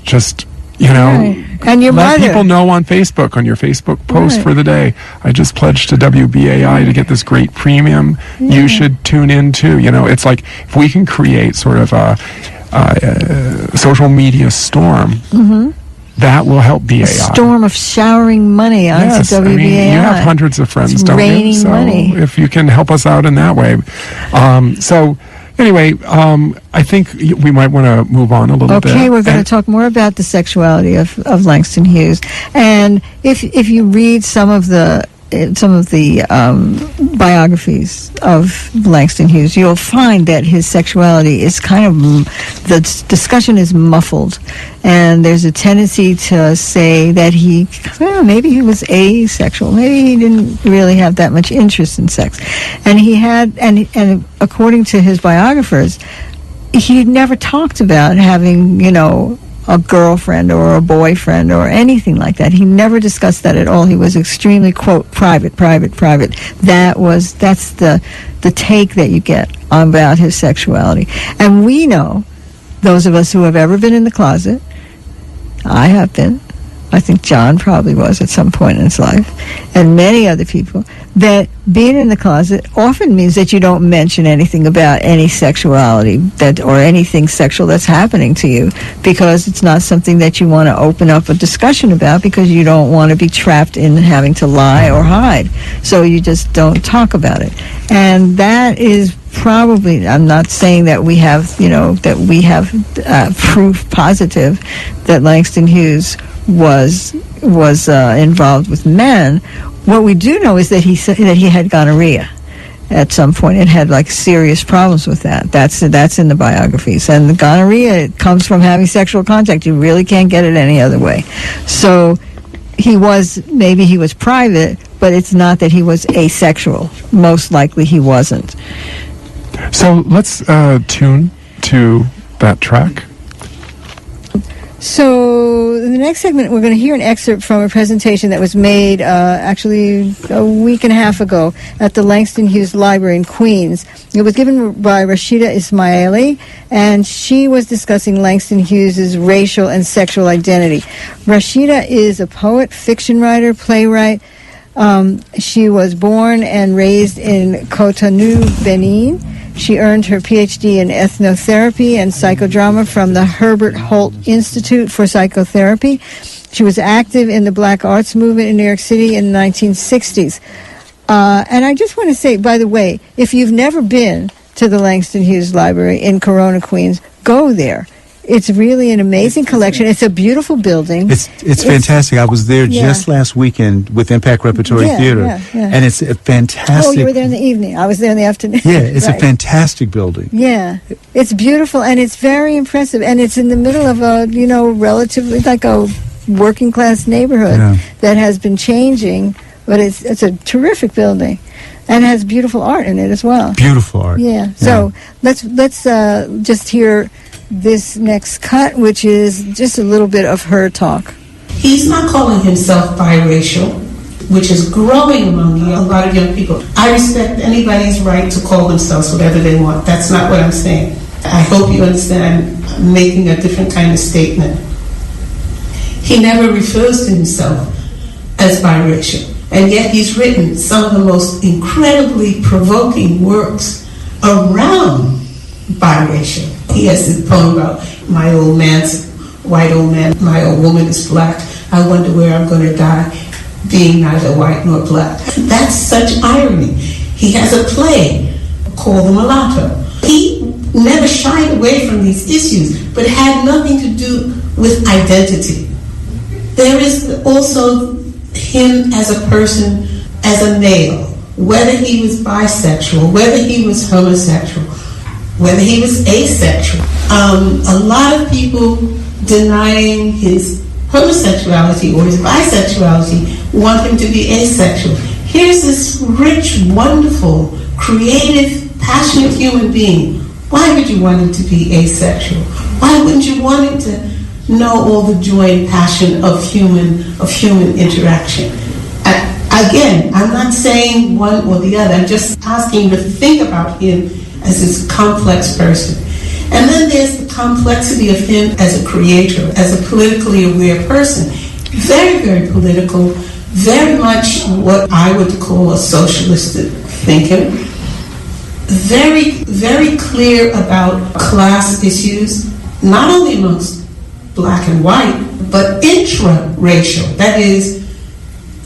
just Right. And your let mother. people know on Facebook, on your Facebook post for the day, I just pledged to WBAI to get this great premium. You should tune in too. It's like if we can create sort of a social media storm, that will help BAI. A storm of showering money onto Yes, WBAI. I mean, you have hundreds of friends, It's don't you? raining So money. if you can help us out in that way. So anyway, I think we might want to move on a little bit. Okay, we're going And- to talk more about the sexuality of Langston Hughes, and if you read some of the biographies of Langston Hughes, you'll find that his sexuality is kind of, the discussion is muffled, and there's a tendency to say that maybe he was asexual, maybe he didn't really have that much interest in sex, and he had, and according to his biographers, he never talked about having, a girlfriend or a boyfriend or anything like that. He never discussed that at all. He was extremely, quote, private. That's the take that you get about his sexuality. And we know, those of us who have ever been in the closet, I have been, I think John probably was at some point in his life, and many other people, that being in the closet often means that you don't mention anything about any sexuality or anything sexual that's happening to you, because it's not something that you want to open up a discussion about, because you don't want to be trapped in having to lie or hide. So you just don't talk about it. And that is probably, I'm not saying that we have, proof positive that Langston Hughes was involved with men. What we do know is that he had gonorrhea at some point and had serious problems with that. That's in the biographies. And the gonorrhea comes from having sexual contact. You really can't get it any other way. So maybe he was private, but it's not that he was asexual. Most likely he wasn't. So let's tune to that track. So in the next segment, we're going to hear an excerpt from a presentation that was made actually a week and a half ago at the Langston Hughes Library in Queens. It was given by Rashida Ismaili, and she was discussing Langston Hughes' racial and sexual identity. Rashida is a poet, fiction writer, playwright. She was born and raised in Cotonou, Benin. She earned her PhD in ethnotherapy and psychodrama from the Herbert Holt Institute for Psychotherapy. She was active in the Black Arts Movement in New York City in the 1960s. And I just want to say, by the way, if you've never been to the Langston Hughes Library in Corona, Queens, go there. It's really an amazing collection. It's a beautiful building. It's fantastic. I was there just last weekend with Impact Repertory Theater, and it's a fantastic. Oh, you were there in the evening. I was there in the afternoon. Yeah, it's right. a fantastic building. Yeah, it's beautiful, and it's very impressive, and it's in the middle of a, relatively like a working class neighborhood that has been changing, but it's a terrific building, and has beautiful art in it as well. Beautiful art. Yeah. So let's just hear this next cut, which is just a little bit of her talk. He's not calling himself biracial, which is growing among a lot of young people. I respect anybody's right to call themselves whatever they want. That's not what I'm saying. I hope you understand I'm making a different kind of statement. He never refers to himself as biracial, and yet he's written some of the most incredibly provoking works around biracial. He has this poem about my old man's white old man, my old woman is black. I wonder where I'm going to die, being neither white nor black. That's such irony. He has a play called The Mulatto. He never shied away from these issues, but it had nothing to do with identity. There is also him as a person, as a male, whether he was bisexual, whether he was homosexual, whether he was asexual. A lot of people denying his homosexuality or his bisexuality want him to be asexual. Here's this rich, wonderful, creative, passionate human being. Why would you want him to be asexual? Why wouldn't you want him to know all the joy and passion of human interaction? Again, I'm not saying one or the other. I'm just asking you to think about him as this complex person. And then there's the complexity of him as a creator, as a politically aware person. Very, very political, very much what I would call a socialist thinker. Very, very clear about class issues, not only amongst black and white, but intra-racial. That is,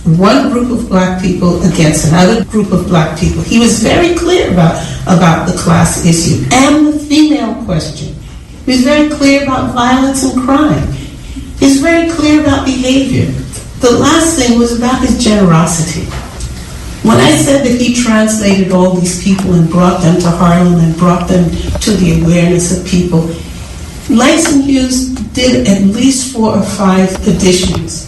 one group of black people against another group of black people. He was very clear about the class issue and the female question. He was very clear about violence and crime. He was very clear about behavior. The last thing was about his generosity. When I said that he translated all these people and brought them to Harlem and brought them to the awareness of people, Langston Hughes did at least 4 or 5 editions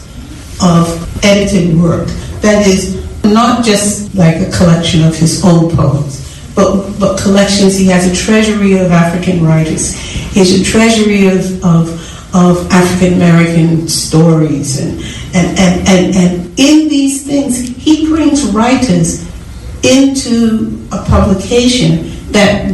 of edited work. That is, not just like a collection of his own poems, but collections. He has a treasury of African writers. He has a treasury of African American stories, and in these things he brings writers into a publication that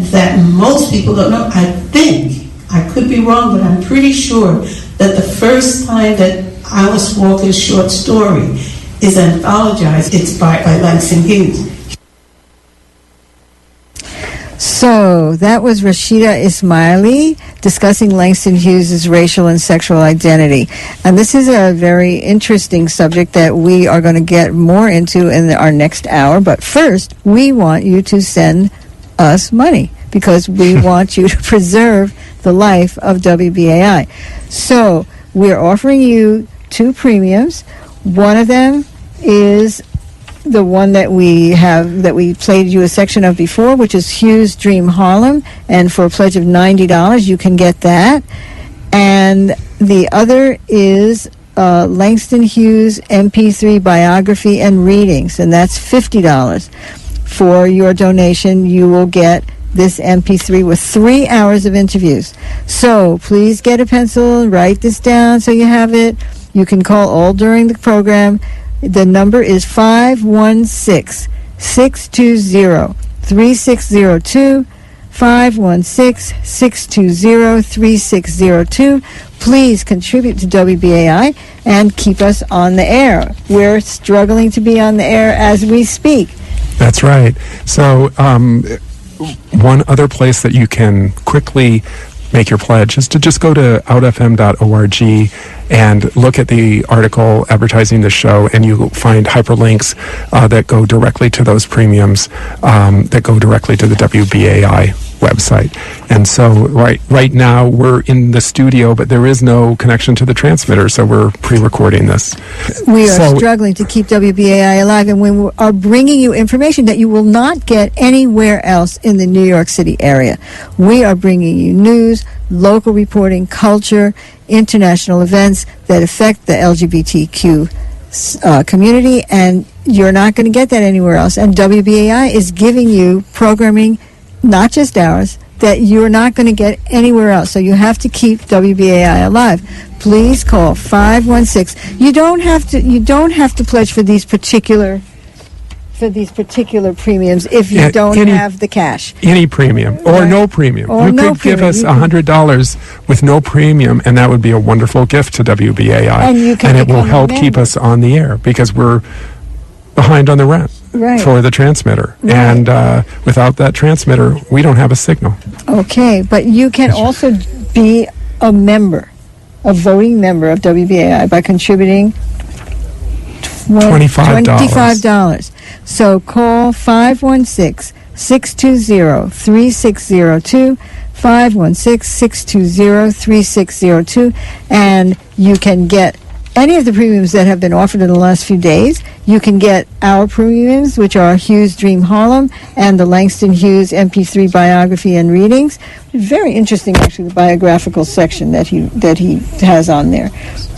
most people don't know. I think, I could be wrong, but I'm pretty sure that the first time that Alice Walker's short story is anthologized, it's by Langston Hughes. So that was Rashida Ismaili discussing Langston Hughes' racial and sexual identity. And this is a very interesting subject that we are going to get more into in our next hour. But first, we want you to send us money because we want you to preserve the life of WBAI. So we're offering you 2 premiums. One of them is the one that we played you a section of before, which is Hughes Dream Harlem, and for a pledge of $90 you can get that. And the other is Langston Hughes MP3 biography and readings, and that's $50. For your donation you will get this MP3 with 3 hours of interviews. So please get a pencil and write this down so you have it. You can call all during the program. The number is 516-620-3602, 516-620-3602. Please contribute to WBAI and keep us on the air. We're struggling to be on the air as we speak. That's right. So one other place that you can quickly make your pledge is to just go to outfm.org and look at the article advertising the show, and you'll find hyperlinks that go directly to those premiums, that go directly to the WBAI website. And so right now we're in the studio, but there is no connection to the transmitter, so we're pre-recording this. We are struggling to keep WBAI alive, and we are bringing you information that you will not get anywhere else in the New York City area. We are bringing you news, local reporting, culture, international events that affect the LGBTQ community, and you're not going to get that anywhere else. And WBAI is giving you programming, not just ours, that you're not going to get anywhere else. So you have to keep WBAI alive. Please call 516. You don't have to pledge for these particular premiums if you don't have the cash. Any premium or no premium. Or you no could give premium. us $100 with no premium, and that would be a wonderful gift to WBAI. And it will help keep us on the air because we're behind on the rent. Right. For the transmitter. Right. And without that transmitter, we don't have a signal. Okay, but you can also be a voting member of WBAI by contributing $25. So call 516-620-3602, 516-620-3602, and you can get any of the premiums that have been offered in the last few days. You can get our premiums, which are Hughes Dream Harlem and the Langston Hughes MP3 biography and readings. Very interesting, actually, the biographical section that he has on there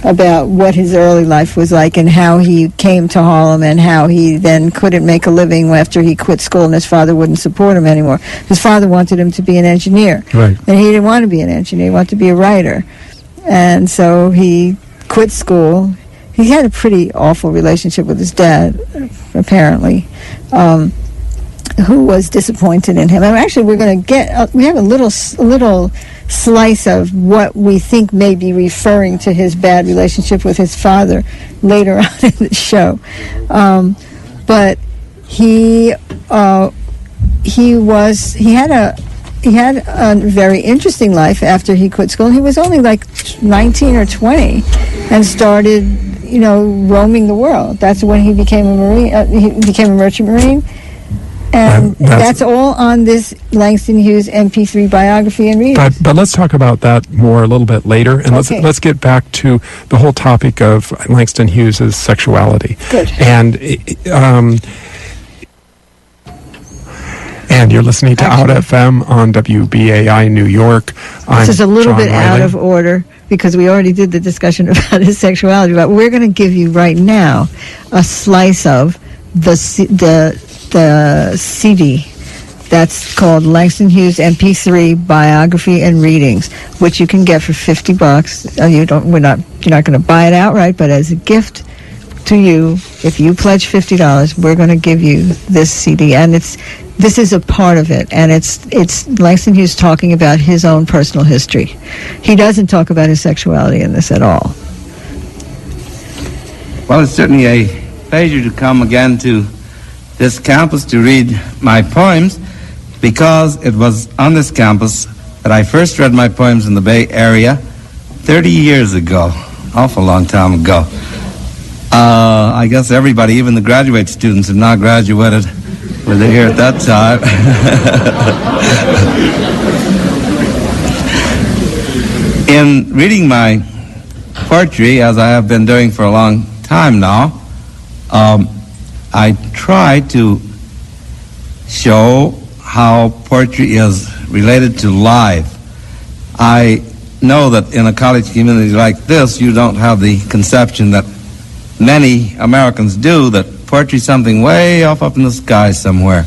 about what his early life was like and how he came to Harlem and how he then couldn't make a living after he quit school and his father wouldn't support him anymore. His father wanted him to be an engineer. Right. And he didn't want to be an engineer. He wanted to be a writer. And so he quit school. He had a pretty awful relationship with his dad, apparently, who was disappointed in him. And actually, we're going to get we have a little slice of what we think may be referring to his bad relationship with his father later on in the show. But he had a very interesting life after he quit school. He was only like 19 or 20 and started, roaming the world. That's when he became a Marine. He became a merchant Marine. And that's all on this Langston Hughes MP3 biography and reading. But let's talk about that more a little bit later, and let's get back to the whole topic of Langston Hughes' sexuality. Good. And you're listening to Out FM on WBAI New York. This is a little John bit out Wiley. of order because we already did the discussion about his sexuality, but we're going to give you right now a slice of the CD that's called Langston Hughes MP3 Biography and Readings, which you can get for $50. You're not going to buy it outright, but as a gift to you, if you pledge $50, we're going to give you this CD, and this is a part of it, and it's Langston Hughes talking about his own personal history. He doesn't talk about his sexuality in this at all. Well, it's certainly a pleasure to come again to this campus to read my poems, because it was on this campus that I first read my poems in the Bay Area 30 years ago, awful long time ago. I guess everybody, even the graduate students, have now graduated, were they here at that time. In reading my poetry, as I have been doing for a long time now, I try to show how poetry is related to life. I know that in a college community like this, you don't have the conception that many Americans do, that poetry is something way off up in the sky somewhere.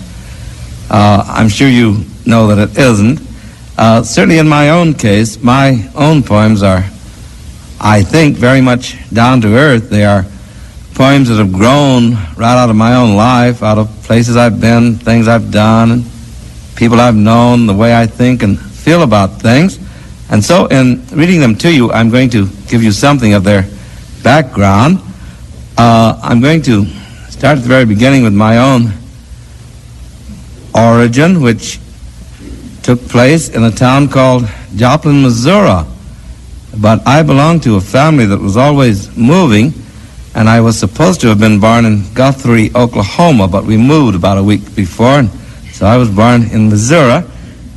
I'm sure you know that it isn't. Certainly in my own case, my own poems are, I think, very much down to earth. They are poems that have grown right out of my own life, out of places I've been, things I've done, and people I've known, the way I think and feel about things. And so in reading them to you, I'm going to give you something of their background. I'm going to start at the very beginning with my own origin, which took place in a town called Joplin, Missouri. But I belonged to a family that was always moving, and I was supposed to have been born in Guthrie, Oklahoma, but we moved about a week before, and so I was born in Missouri,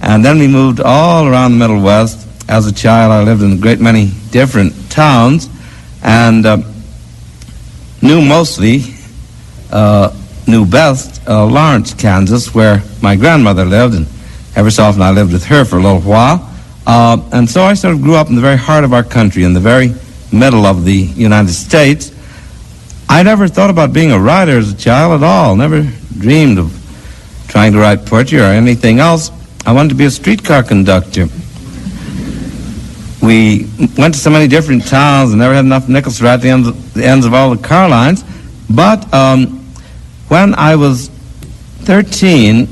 and then we moved all around the Middle West. As a child, I lived in a great many different towns, and knew best Lawrence, Kansas, where my grandmother lived, and every so often I lived with her for a little while. And so I sort of grew up in the very heart of our country, in the very middle of the United States. I never thought about being a writer as a child at all, never dreamed of trying to write poetry or anything else. I wanted to be a streetcar conductor. We went to so many different towns and never had enough nickels to write the ends of all the car lines. But when I was 13,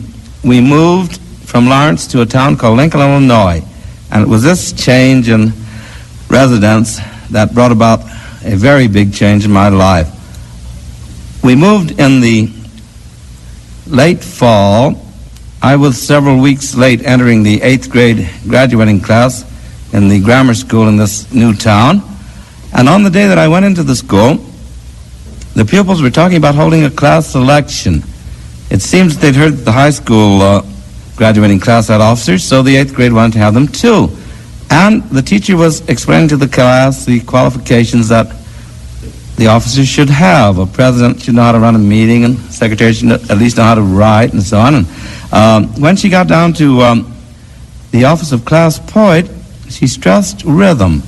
we moved from Lawrence to a town called Lincoln, Illinois. And it was this change in residence that brought about a very big change in my life. We moved in the late fall. I was several weeks late entering the 8th grade graduating class in the grammar school in this new town. And on the day that I went into the school, the pupils were talking about holding a class selection. It seems that they'd heard that the high school graduating class had officers, so the 8th grade wanted to have them too. And the teacher was explaining to the class the qualifications that the officers should have. A president should know how to run a meeting, and secretary should at least know how to write, and so on. And when she got down to the office of class poet, she stressed rhythm.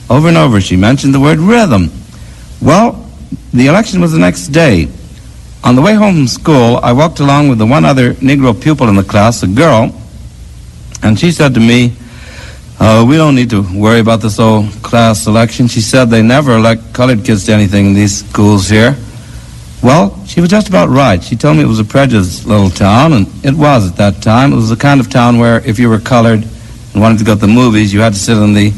Over and over, she mentioned the word rhythm. Well, the election was the next day. On the way home from school, I walked along with the one other Negro pupil in the class, a girl, and she said to me, we don't need to worry about this old class selection. She said they never elect colored kids to anything in these schools here. Well, she was just about right. She told me it was a prejudiced little town, and it was at that time. It was the kind of town where if you were colored and wanted to go to the movies, you had to sit in the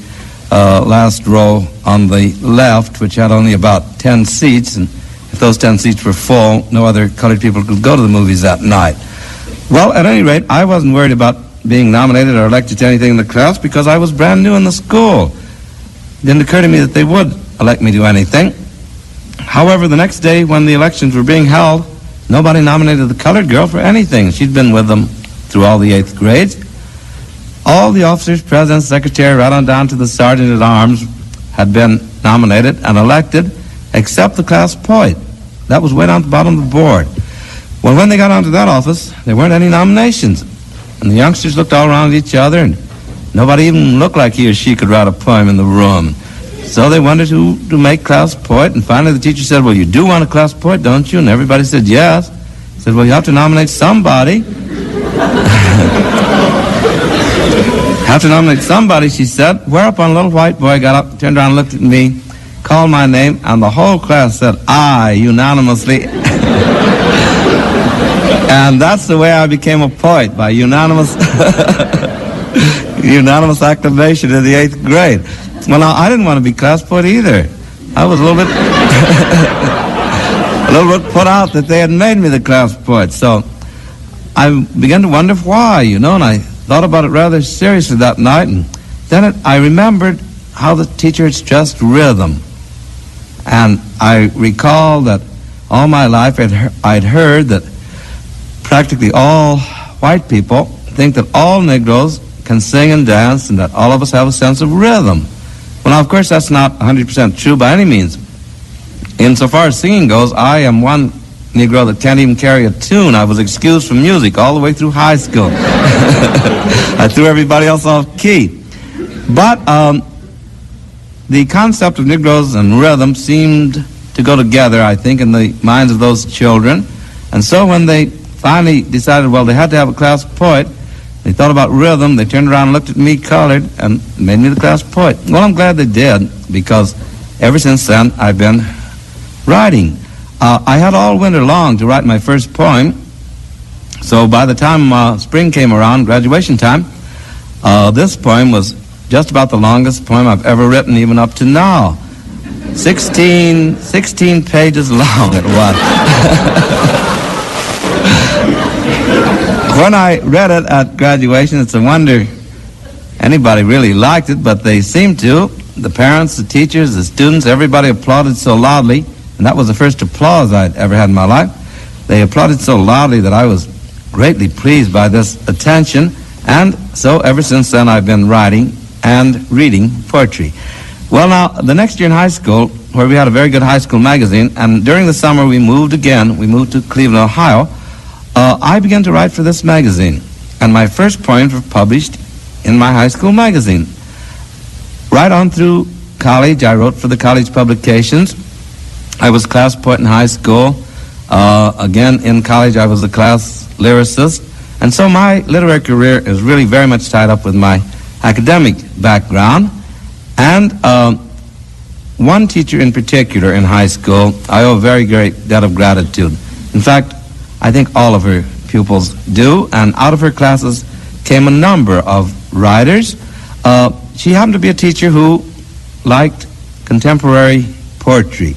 last row on the left, which had only about 10 seats, and if those 10 seats were full, no other colored people could go to the movies that night. Well, at any rate, I wasn't worried about being nominated or elected to anything in the class because I was brand new in the school. It didn't occur to me that they would elect me to anything. However, the next day when the elections were being held, nobody nominated the colored girl for anything. She'd been with them through all the 8th grades. All the officers, president, secretary, right on down to the sergeant at arms had been nominated and elected, except the class poet. That was way down at the bottom of the board. Well, when they got onto that office, there weren't any nominations. And the youngsters looked all around at each other, and nobody even looked like he or she could write a poem in the room. So they wondered who to make class poet, and finally the teacher said, well, you do want a class poet, don't you? And everybody said yes. He said, well, you have to nominate somebody. Have to nominate somebody, she said, whereupon a little white boy got up, turned around, looked at me, called my name, and the whole class said, aye, unanimously. And that's the way I became a poet, by unanimous acclamation in the 8th grade. Well, now, I didn't want to be class poet either. I was a little bit put out that they had made me the class poet. So I began to wonder why, and I thought about it rather seriously that night. And then I remembered how the teacher had stressed rhythm. And I recalled that all my life I'd heard that practically all white people think that all Negroes can sing and dance and that all of us have a sense of rhythm. Well, now, of course, that's not 100% true by any means. Insofar as singing goes, I am one Negro that can't even carry a tune. I was excused from music all the way through high school. I threw everybody else off key. But the concept of Negroes and rhythm seemed to go together, I think, in the minds of those children. And so when they finally decided, well, they had to have a class poet, they thought about rhythm, they turned around and looked at me, colored, and made me the class poet. Well, I'm glad they did, because ever since then, I've been writing. I had all winter long to write my first poem, so by the time spring came around, graduation time, this poem was just about the longest poem I've ever written, even up to now. 16 pages long it was. When I read it at graduation, it's a wonder anybody really liked it, but they seemed to. The parents, the teachers, the students, everybody applauded so loudly, and that was the first applause I'd ever had in my life. They applauded so loudly that I was greatly pleased by this attention, and so ever since then I've been writing and reading poetry. Well, now, the next year in high school, where we had a very good high school magazine, and during the summer we moved to Cleveland, Ohio, I began to write for this magazine, and my first poems were published in my high school magazine. Right on through college, I wrote for the college publications. I was class poet in high school. Again, in college, I was a class lyricist. And so my literary career is really very much tied up with my academic background. And one teacher in particular in high school, I owe a very great debt of gratitude. In fact, I think all of her pupils do, and out of her classes came a number of writers. She happened to be a teacher who liked contemporary poetry.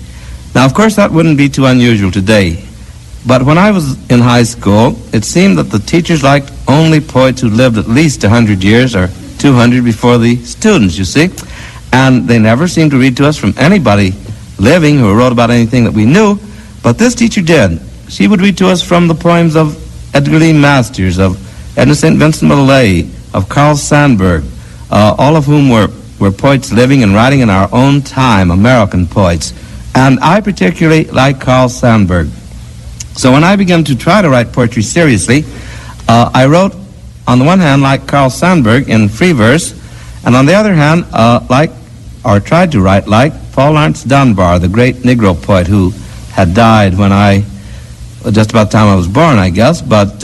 Now, of course, that wouldn't be too unusual today, but when I was in high school, it seemed that the teachers liked only poets who lived at least 100 years or 200 before the students, you see, and they never seemed to read to us from anybody living who wrote about anything that we knew, but this teacher did. She would read to us from the poems of Edgar Lee Masters, of Edna St. Vincent Millay, of Carl Sandburg, all of whom were poets living and writing in our own time, American poets. And I particularly like Carl Sandburg. So when I began to try to write poetry seriously, I wrote, on the one hand, like Carl Sandburg in free verse, and on the other hand, tried to write like Paul Laurence Dunbar, the great Negro poet who had died when just about the time I was born, I guess, but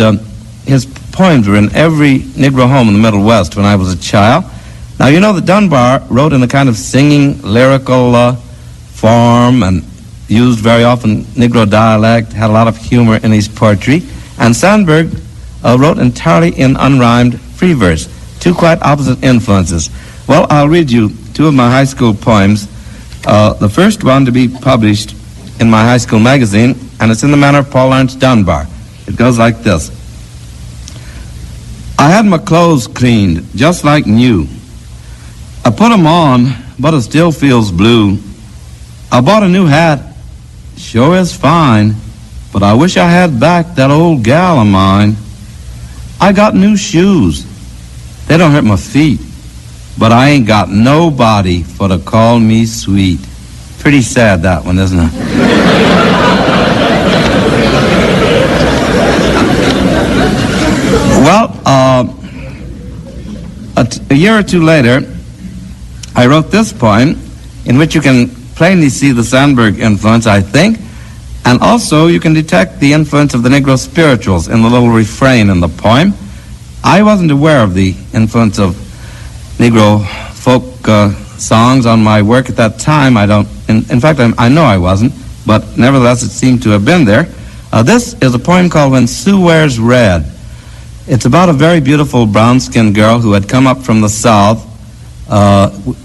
his poems were in every Negro home in the Middle West when I was a child. Now, you know that Dunbar wrote in a kind of singing, lyrical form and used very often Negro dialect, had a lot of humor in his poetry, and Sandburg wrote entirely in unrhymed free verse, two quite opposite influences. Well, I'll read you two of my high school poems. The first one to be published in my high school magazine, and it's in the manner of Paul Laurence Dunbar. It goes like this. I had my clothes cleaned just like new. I put 'em on, but it still feels blue. I bought a new hat. Sure is fine, but I wish I had back that old gal of mine. I got new shoes. They don't hurt my feet, but I ain't got nobody for to call me sweet. Pretty sad, that one, isn't it? Well, a year or two later, I wrote this poem, in which you can plainly see the Sandburg influence, I think, and also you can detect the influence of the Negro spirituals in the little refrain in the poem. I wasn't aware of the influence of Negro folk songs on my work at that time. In fact, I know I wasn't, but nevertheless it seemed to have been there. This is a poem called When Sue Wears Red. It's about a very beautiful brown-skinned girl who had come up from the South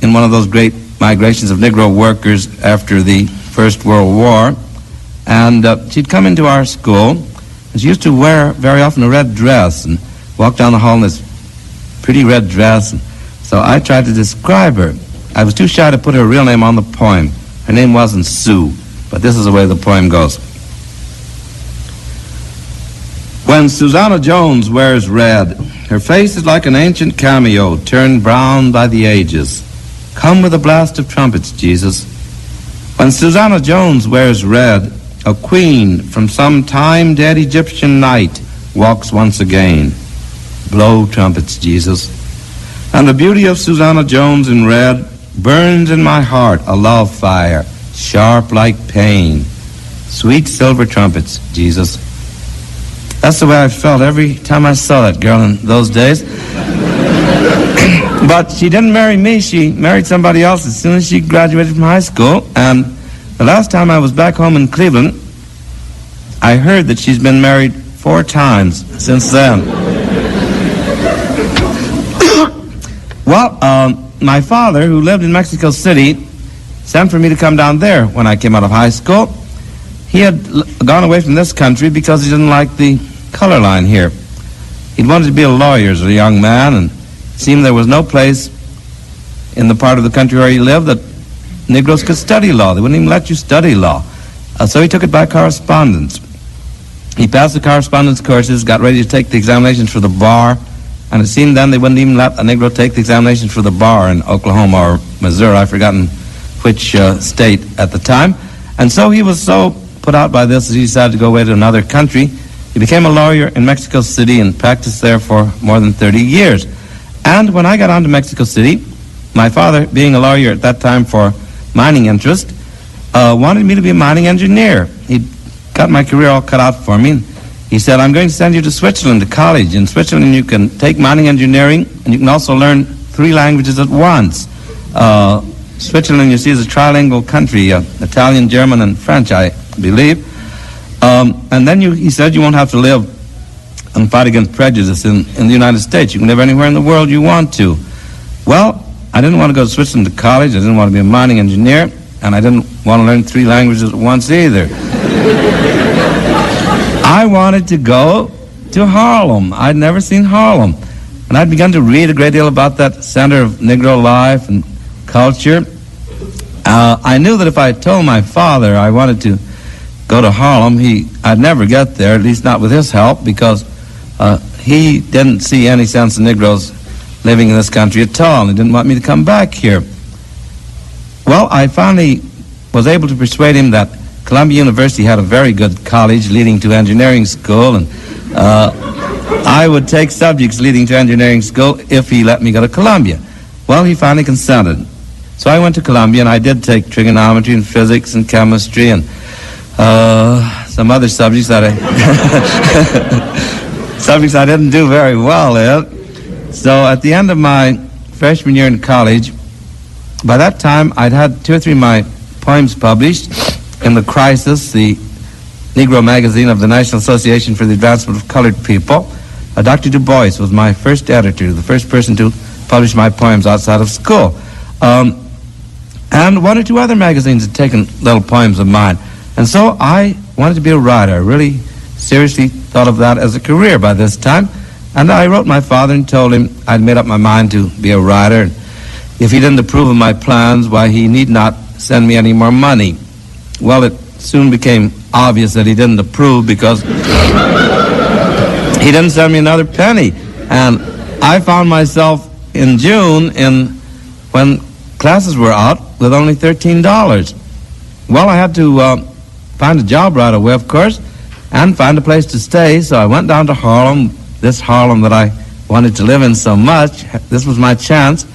in one of those great migrations of Negro workers after the First World War. And she'd come into our school, and she used to wear very often a red dress and walk down the hall in this pretty red dress. And so I tried to describe her. I was too shy to put her real name on the poem. Her name wasn't Sue, but this is the way the poem goes. When Susanna Jones wears red, her face is like an ancient cameo turned brown by the ages. Come with a blast of trumpets, Jesus. When Susanna Jones wears red, a queen from some time-dead Egyptian night walks once again. Blow trumpets, Jesus. And the beauty of Susanna Jones in red burns in my heart a love fire, sharp like pain. Sweet silver trumpets, Jesus. That's the way I felt every time I saw that girl in those days. But she didn't marry me. She married somebody else as soon as she graduated from high school. And the last time I was back home in Cleveland, I heard that she's been married 4 times since then. Well, my father, who lived in Mexico City, sent for me to come down there when I came out of high school. He had gone away from this country because he didn't like the color line here. He'd wanted to be a lawyer as a young man, and it seemed there was no place in the part of the country where he lived that Negroes could study law. They wouldn't even let you study law. So he took it by correspondence. He passed the correspondence courses, got ready to take the examinations for the bar, and it seemed then they wouldn't even let a Negro take the examinations for the bar in Oklahoma or Missouri. I've forgotten which state at the time. And so he was so put out by this that he decided to go away to another country. He became a lawyer in Mexico City and practiced there for more than 30 years. And when I got on to Mexico City, my father, being a lawyer at that time for mining interest, wanted me to be a mining engineer. He'd got my career all cut out for me. He said, I'm going to send you to Switzerland, to college. In Switzerland, you can take mining engineering, and you can also learn 3 languages at once. Switzerland, you see, is a trilingual country, Italian, German, and French, I believe. And then he said you won't have to live and fight against prejudice in the United States. You can live anywhere in the world you want to. Well, I didn't want to go to Switzerland to college. I didn't want to be a mining engineer, and I didn't want to learn 3 languages at once either. I wanted to go to Harlem. I'd never seen Harlem. And I'd begun to read a great deal about that center of Negro life and culture. I knew that if I told my father I wanted to go to Harlem, I'd never get there, at least not with his help, because he didn't see any sense in Negroes living in this country at all, and he didn't want me to come back here. Well, I finally was able to persuade him that Columbia University had a very good college leading to engineering school, and I would take subjects leading to engineering school if he let me go to Columbia. Well, he finally consented. So I went to Columbia, and I did take trigonometry and physics and chemistry and some other subjects that subjects I didn't do very well in. So at the end of my freshman year in college, by that time I'd had 2 or 3 of my poems published in The Crisis, the Negro magazine of the National Association for the Advancement of Colored People. Dr. Du Bois was my first editor, the first person to publish my poems outside of school. And 1 or 2 other magazines had taken little poems of mine. And so I wanted to be a writer. I really seriously thought of that as a career by this time. And I wrote my father and told him I'd made up my mind to be a writer. If he didn't approve of my plans, why, he need not send me any more money. Well, it soon became obvious that he didn't approve because he didn't send me another penny. And I found myself in June, when classes were out, with only $13. Well, I had to find a job right away, of course, and find a place to stay. So I went down to Harlem, this Harlem that I wanted to live in so much. This was my chance.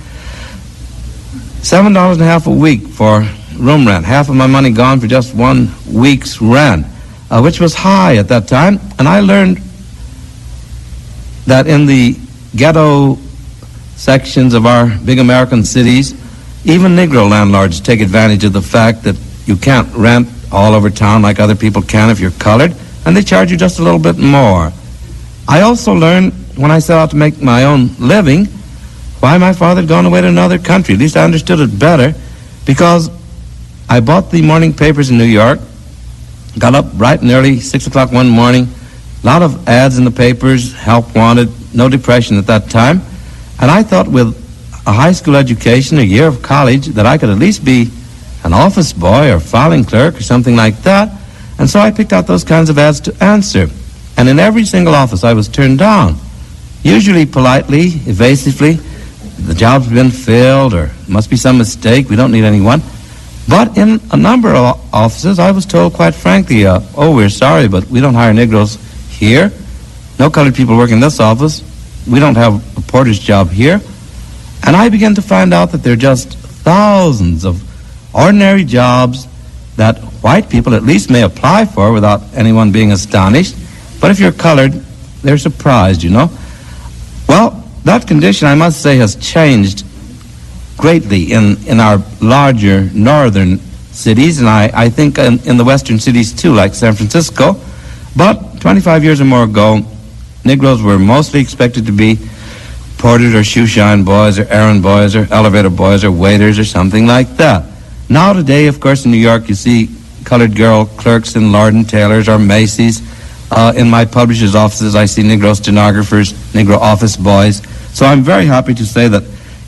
$7.50 a week for room rent. Half of my money gone for just 1 week's rent, which was high at that time. And I learned that in the ghetto sections of our big American cities, even Negro landlords take advantage of the fact that you can't rent all over town like other people can if you're colored, and they charge you just a little bit more. I also learned when I set out to make my own living why my father had gone away to another country. At least I understood it better, because I bought the morning papers in New York, got up bright and early, 6 o'clock one morning, a lot of ads in the papers, help wanted, no depression at that time, and I thought with a high school education, a year of college, that I could at least be an office boy or filing clerk or something like that. And so I picked out those kinds of ads to answer. And in every single office I was turned down, usually politely, evasively. The job's been filled, or must be some mistake, we don't need anyone. But in a number of offices I was told quite frankly, oh, we're sorry, but we don't hire Negroes here. No colored people work in this office. We don't have a porter's job here. And I began to find out that there are just thousands of ordinary jobs that white people at least may apply for without anyone being astonished. But if you're colored, they're surprised, you know. Well, that condition, I must say, has changed greatly in our larger northern cities, and I think in the western cities too, like San Francisco. But 25 years or more ago, Negroes were mostly expected to be porters or shoe shine boys or errand boys or elevator boys or waiters or something like that. Now today, of course, in New York, you see colored girl clerks in Lord & Taylor's or Macy's. In my publisher's offices, I see Negro stenographers, Negro office boys. So I'm very happy to say that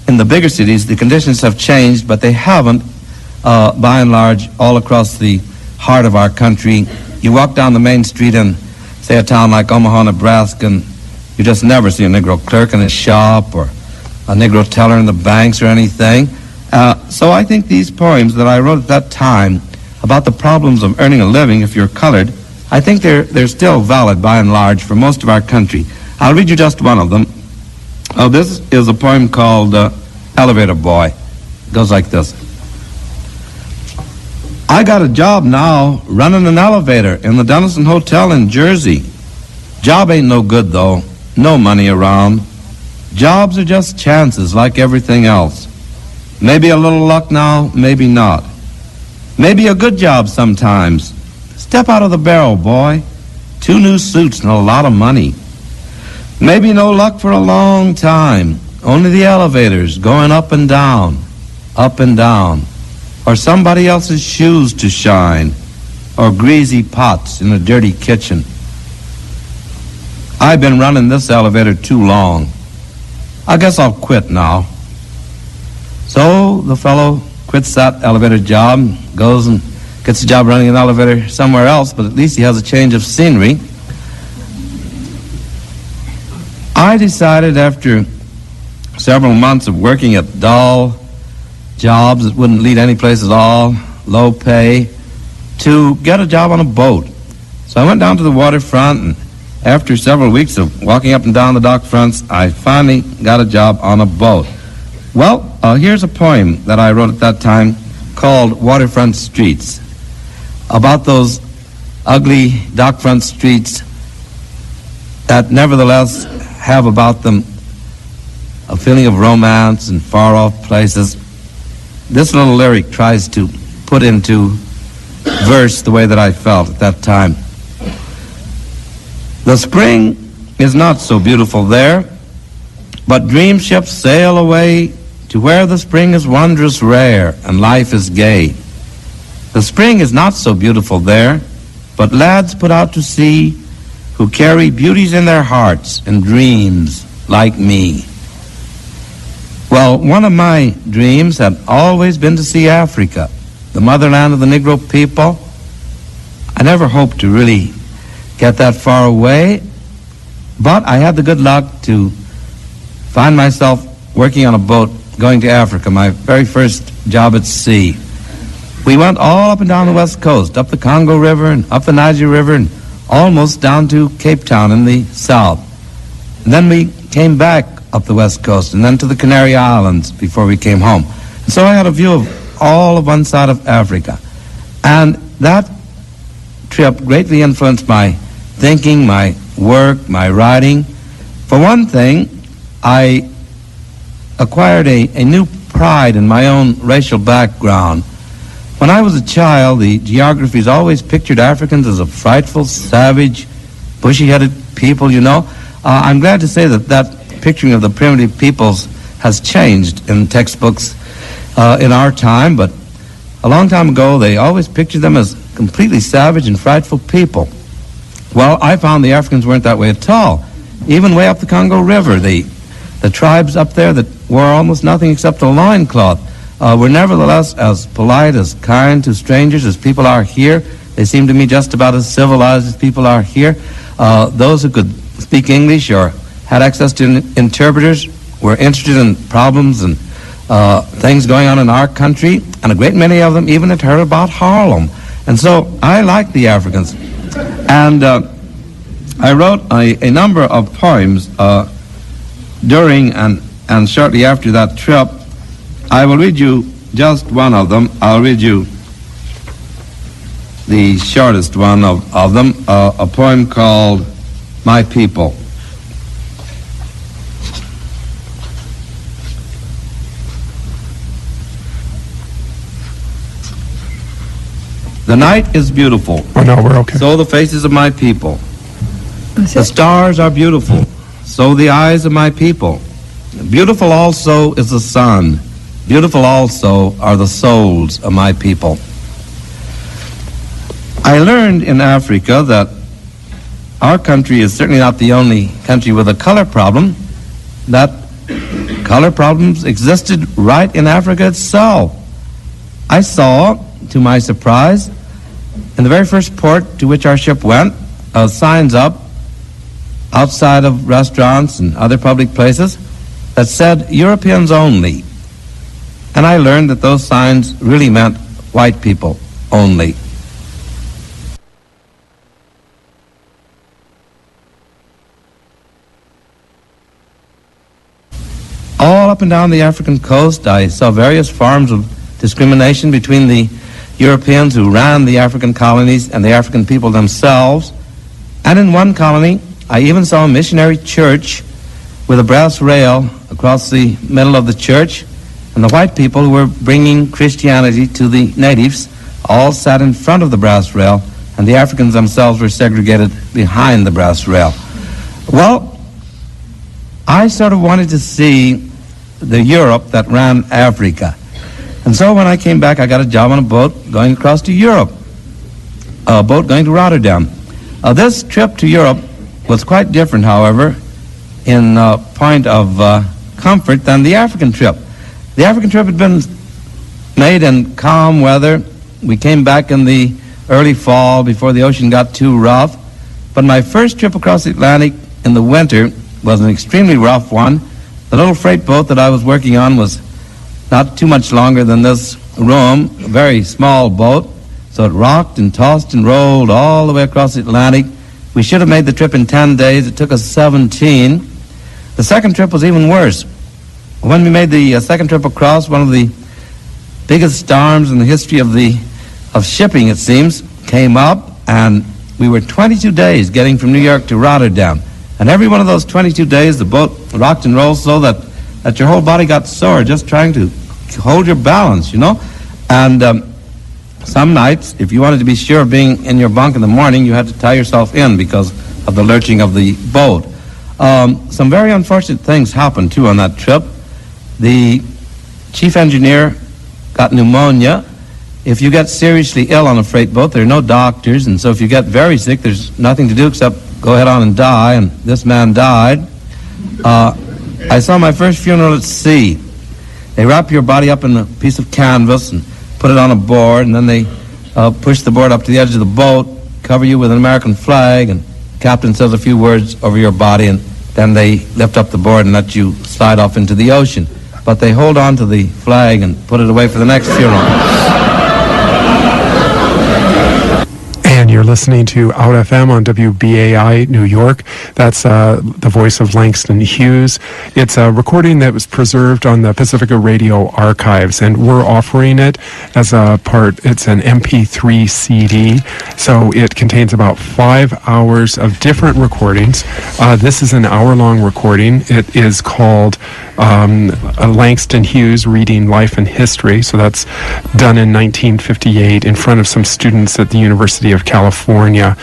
in the bigger cities, the conditions have changed, but they haven't, by and large, all across the heart of our country. You walk down the main street in, say, a town like Omaha, Nebraska, and you just never see a Negro clerk in a shop or a Negro teller in the banks or anything. So I think these poems that I wrote at that time about the problems of earning a living if you're colored, I think they're still valid by and large for most of our country. I'll read you just one of them. This is a poem called Elevator Boy. It goes like this. I got a job now running an elevator in the Dennison Hotel in Jersey. Job ain't no good though. No money around. Jobs are just chances like everything else. Maybe a little luck now, maybe not. Maybe a good job sometimes. Step out of the barrel, boy. 2 new suits and a lot of money. Maybe no luck for a long time. Only the elevators going up and down, or somebody else's shoes to shine, or greasy pots in a dirty kitchen. I've been running this elevator too long. I guess I'll quit now. So the fellow quits that elevator job, goes and gets a job running an elevator somewhere else, but at least he has a change of scenery. I decided after several months of working at dull jobs that wouldn't lead any place at all, low pay, to get a job on a boat. So I went down to the waterfront, and after several weeks of walking up and down the dock fronts, I finally got a job on a boat. Well, here's a poem that I wrote at that time called Waterfront Streets, about those ugly dockfront streets that nevertheless have about them a feeling of romance and far-off places. This little lyric tries to put into verse the way that I felt at that time. The spring is not so beautiful there, but dream ships sail away to where the spring is wondrous rare and life is gay. The spring is not so beautiful there, but lads put out to sea who carry beauties in their hearts and dreams like me. Well, one of my dreams had always been to see Africa. the motherland of the Negro people. I never hoped to really get that far away, but I had the good luck to find myself working on a boat going to Africa, my very first job at sea. We went all up and down the west coast, up the Congo River and up the Niger River and almost down to Cape Town in the south. And then we came back up the west coast and then to the Canary Islands before we came home. And so I had a view of all of one side of Africa. And that trip greatly influenced my thinking, my work, my writing. For one thing, I acquired a new pride in my own racial background. When I was a child, the geographies always pictured Africans as a frightful, savage, bushy-headed people, you know. I'm glad to say that picturing of the primitive peoples has changed in textbooks in our time, but a long time ago they always pictured them as completely savage and frightful people. Well, I found the Africans weren't that way at all. Even way up the Congo River, the tribes up there that wore almost nothing except a loincloth were nevertheless as polite, as kind to strangers as people are here. They seemed to me just about as civilized as people are here. Those who could speak English or had access to interpreters were interested in problems and things going on in our country, and a great many of them even had heard about Harlem. And so I liked the Africans. And I wrote a number of poems during and shortly after that trip. I will read you just one of them. I'll read you the shortest one of them, a poem called My People. The night is beautiful. Oh, no, we're okay. So the faces of my people. The stars are beautiful. So the eyes of my people. Beautiful also is the sun. Beautiful also are the souls of my people. I learned in Africa that our country is certainly not the only country with a color problem, that color problems existed right in Africa itself. I saw, to my surprise, in the very first port to which our ship went, signs up outside of restaurants and other public places that said Europeans only. And I learned that those signs really meant white people only. All up and down the African coast, I saw various forms of discrimination between the Europeans who ran the African colonies and the African people themselves. And in one colony, I even saw a missionary church with a brass rail across the middle of the church, and the white people who were bringing Christianity to the natives all sat in front of the brass rail, and the Africans themselves were segregated behind the brass rail. Well, I sort of wanted to see the Europe that ran Africa. And so when I came back, I got a job on a boat going across to Europe, a boat going to Rotterdam. This trip to Europe was quite different, however, in point of comfort than the African trip. The African trip had been made in calm weather. We came back in the early fall before the ocean got too rough. But my first trip across the Atlantic in the winter was an extremely rough one. The little freight boat that I was working on was not too much longer than this room, a very small boat. So it rocked and tossed and rolled all the way across the Atlantic. We should have made the trip in 10 days. It took us 17. The second trip was even worse. When we made the second trip across, one of the biggest storms in the history of shipping, it seems, came up, and we were 22 days getting from New York to Rotterdam. And every one of those 22 days, the boat rocked and rolled so that your whole body got sore just trying to hold your balance, you know. And some nights, if you wanted to be sure of being in your bunk in the morning, you had to tie yourself in because of the lurching of the boat. Some very unfortunate things happened, too, on that trip. The chief engineer got pneumonia. If you get seriously ill on a freight boat, there are no doctors, and so if you get very sick, there's nothing to do except go ahead on and die, and this man died. I saw my first funeral at sea. They wrap your body up in a piece of canvas and put it on a board, and then they push the board up to the edge of the boat, cover you with an American flag, and the captain says a few words over your body, and then they lift up the board and let you slide off into the ocean. But they hold on to the flag and put it away for the next funeral. And you're listening to Out FM on WBAI New York. That's the voice of Langston Hughes. It's a recording that was preserved on the Pacifica Radio archives, and we're offering it as a part. It's an MP3 CD, so it contains about 5 hours of different recordings. This is an hour-long recording. It is called Langston Hughes Reading Life and History. So that's done in 1958 in front of some students at the University of California.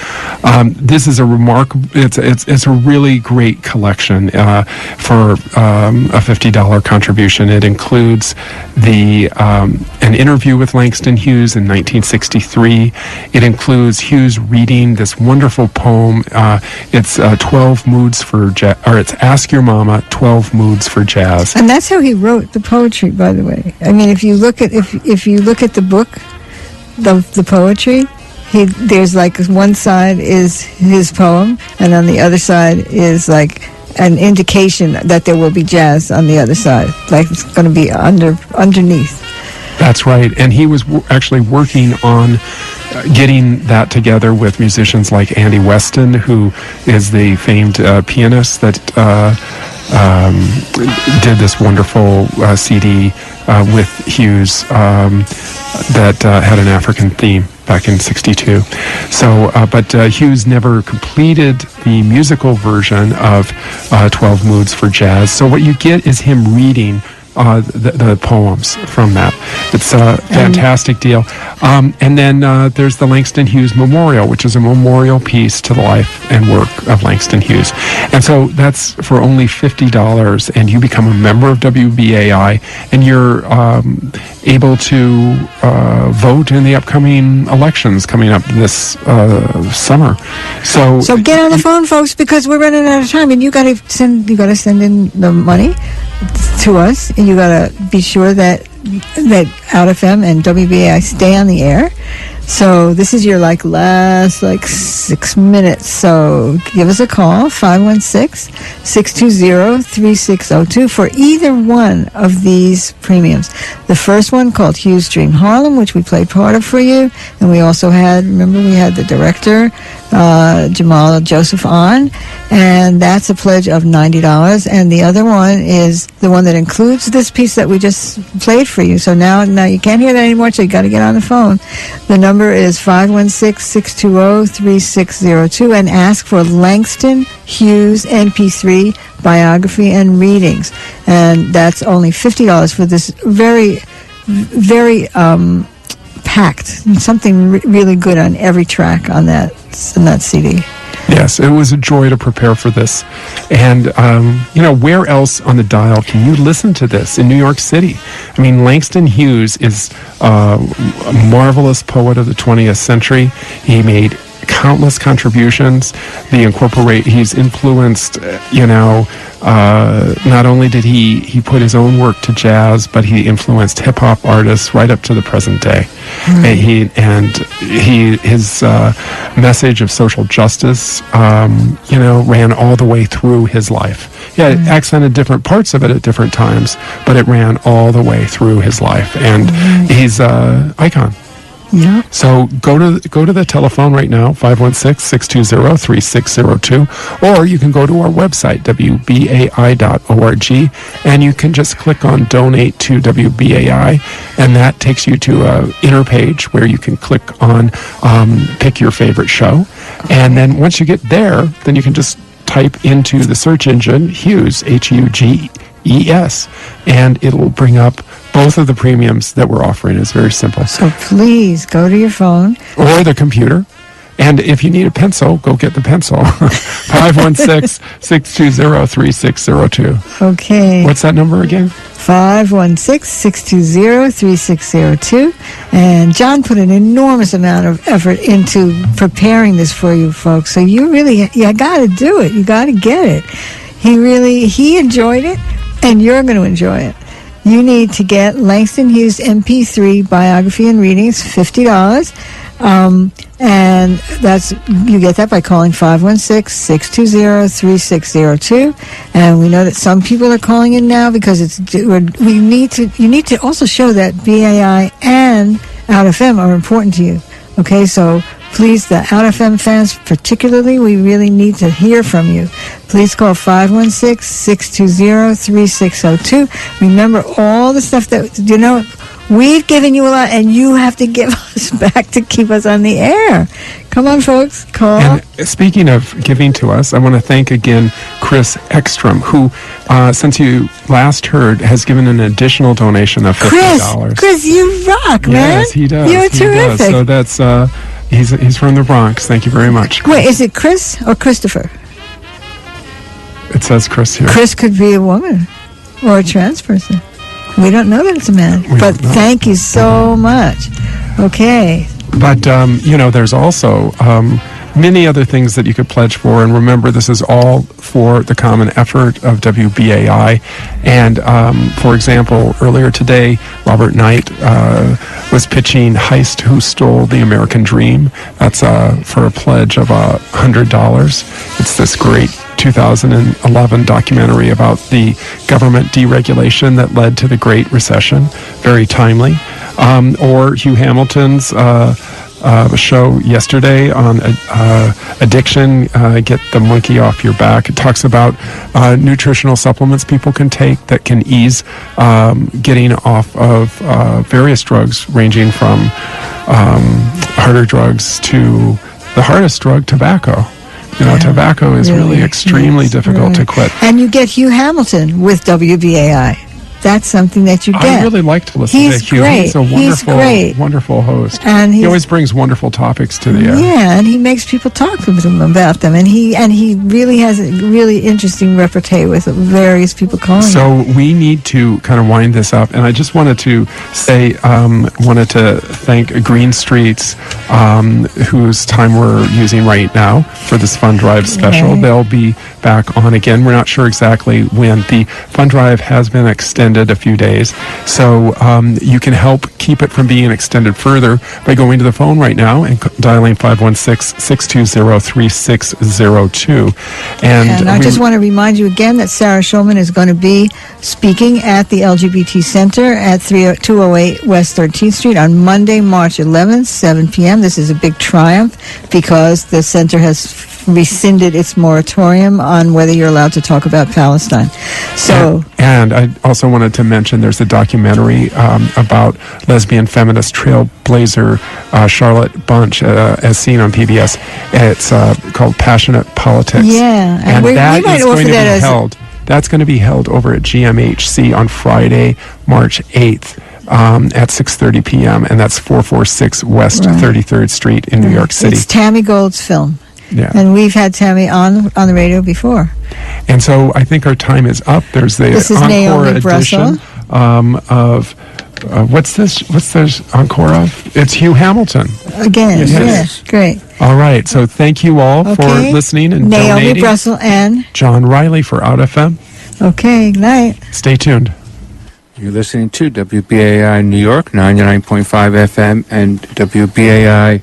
This is a remarkable. It's a really great collection for a $50 contribution. It includes an interview with Langston Hughes in 1963. It includes Hughes reading this wonderful poem. It's 12 moods for jazz, or it's Ask Your Mama, 12 moods for jazz. And that's how he wrote the poetry, by the way. I mean, if you look at the book, the poetry, there's like one side is his poem, and on the other side is like an indication that there will be jazz on the other side, like it's going to be underneath. That's right, and he was actually working on getting that together with musicians like Andy Weston, who is the famed pianist that did this wonderful CD with Hughes that had an African theme back in '62. So, but Hughes never completed the musical version of 12 Moods for Jazz. So what you get is him reading the poems from that. It's a fantastic deal. And then there's the Langston Hughes Memorial, which is a memorial piece to the life and work of Langston Hughes. And so that's for only $50, and you become a member of WBAI, and you're able to vote in the upcoming elections coming up this summer. So get on the phone, folks, because we're running out of time, and you got to send in the money to us, and you got to be sure that Out FM and WBAI stay on the air. So this is your last 6 minutes. So give us a call, 516-620-3602 for either one of these premiums. The first one called Hughes Dream Harlem, which we played part of for you. And we also had the director, Jamal Joseph on. And that's a pledge of $90. And the other one is the one that includes this piece that we just played for you. So now you can't hear that anymore, so you got to get on the phone. The number is 516-620-3602 and ask for Langston Hughes MP3 biography and readings. And that's only $50 for this very, very packed, something really good on every track on that CD. Yes, it was a joy to prepare for this. And, where else on the dial can you listen to this? In New York City. I mean, Langston Hughes is a marvelous poet of the 20th century. He made countless contributions. He's influenced, not only did he put his own work to jazz, but he influenced hip-hop artists right up to the present day. His message of social justice, ran all the way through his life. Yeah, it accented different parts of it at different times, but it ran all the way through his life, and he's an icon. Yeah. So go to the telephone right now, 516-620-3602, or you can go to our website, wbai.org, and you can just click on Donate to WBAI, and that takes you to an inner page where you can click on Pick Your Favorite Show. And then once you get there, then you can just type into the search engine Hughes, Hughes, and it'll bring up both of the premiums that we're offering. It's very simple. So please go to your phone. Or the computer. And if you need a pencil, go get the pencil. 516-620-3602. Okay. What's that number again? 516-620-3602. And John put an enormous amount of effort into preparing this for you folks. So you got to do it. You got to get it. He enjoyed it, and you're going to enjoy it. you need to get Langston Hughes MP3 biography and readings, $50. And that's, you get that by calling 516-620-3602. And we know that some people are calling in now because you need to also show that BAI and Out FM are important to you. Okay, so please, the Out FM fans particularly, we really need to hear from you. Please call 516-620-3602. Remember all the stuff that, we've given you a lot, and you have to give us back to keep us on the air. Come on, folks, call. And speaking of giving to us, I want to thank again Chris Ekstrom, who, since you last heard, has given an additional donation of $50. Chris, you rock, man. Yes, he does. You're terrific. Does. So that's, he's from the Bronx. Thank you very much. Wait, is it Chris or Christopher? It says Chris here. Chris could be a woman or a trans person. We don't know that it's a man, but thank you so much. Okay. But, there's also many other things that you could pledge for. And remember, this is all for the common effort of WBAI. And, for example, earlier today, Robert Knight was pitching Heist Who Stole the American Dream. That's for a pledge of $100. It's this great 2011 documentary about the government deregulation that led to the Great Recession. Very timely. Or Hugh Hamilton's show yesterday on addiction, Get the Monkey Off Your Back. It talks about nutritional supplements people can take that can ease getting off of various drugs, ranging from harder drugs to the hardest drug, tobacco. Tobacco is really extremely difficult to quit. And you get Hugh Hamilton with WBAI. That's something that you get. I really like to listen to Hugh. Great. He's a wonderful host. And he always brings wonderful topics to the air. Yeah, and he makes people talk to them about them. And he really has a really interesting repertoire with various people calling. So we need to kind of wind this up. And I just wanted to say, wanted to thank Green Streets, whose time we're using right now for this fund drive special. Okay. They'll be back on again. We're not sure exactly when. The fund drive has been extended a few days, so you can help keep it from being extended further by going to the phone right now and dialing 516-620-3602. And I just want to remind you again that Sarah Schulman is going to be speaking at the LGBT Center at 208 West 13th Street on Monday, March 11th, 7 p.m. This is a big triumph because the center has rescinded its moratorium on whether you're allowed to talk about Palestine. So, and I also wanted to mention there's a documentary about lesbian feminist trailblazer Charlotte Bunch, as seen on PBS. It's called Passionate Politics. Yeah, and we might offer that as that's going to be held over at GMHC on Friday, March 8th. At 6:30 p.m. and that's 446 West 33rd Street in New York City. It's Tammy Gold's film. Yeah. And we've had Tammy on the radio before. And so I think our time is up. There's the encore edition of what's this encore of? It's Hugh Hamilton. Again, yes. Great. All right. So thank you all for listening and Naomi donating. Brussel and John Riley for Out FM. Okay, night. Stay tuned. You're listening to WBAI New York, 99.5 FM and WBAI.org.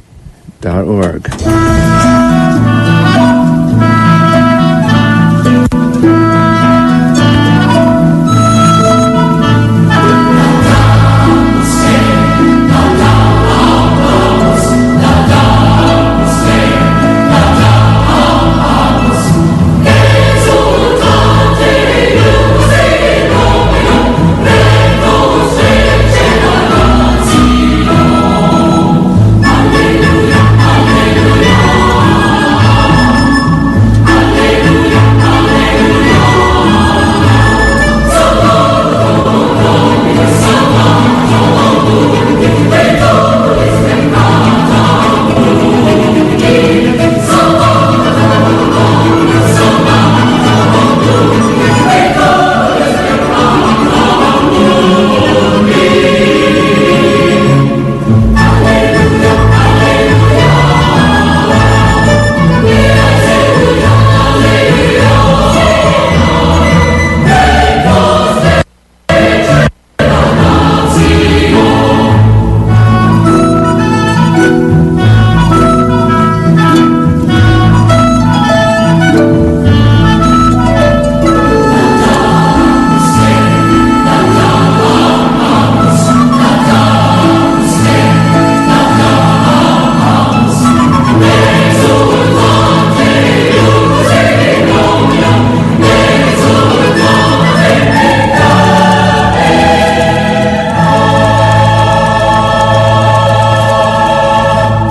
Hallelujah, hallelujah.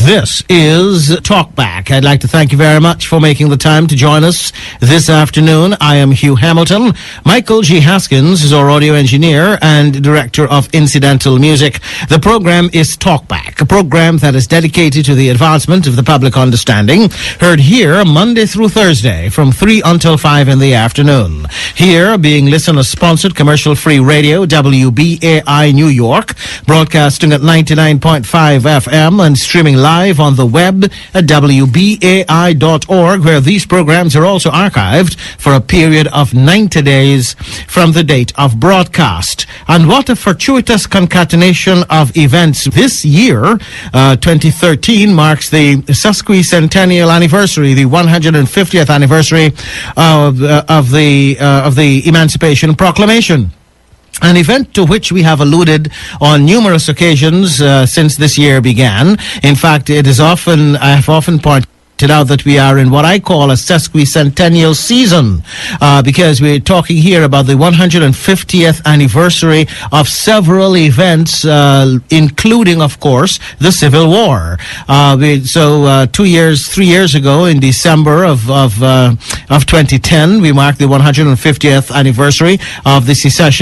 This is Talkback. I'd like to thank you very much for making the time to join us this afternoon. I am Hugh Hamilton. Michael G. Haskins is our audio engineer and director of incidental music. The program is Talkback, a program that is dedicated to the advancement of the public understanding, heard here Monday through Thursday from 3 until 5 in the afternoon. Here, being listener-sponsored commercial-free radio, WBAI New York, broadcasting at 99.5 FM and streaming live on the web at WBAI.org, where these programs are also archived for a period of 90 days from the date of broadcast. And what a fortuitous concatenation of events. This year, 2013, marks the sesquicentennial anniversary, the 150th anniversary of the Emancipation Proclamation. An event to which we have alluded on numerous occasions since this year began. In fact, I have often pointed out that we are in what I call a sesquicentennial season, because we're talking here about the 150th anniversary of several events, including, of course, the Civil War. 3 years ago, in December of 2010, we marked the 150th anniversary of the secession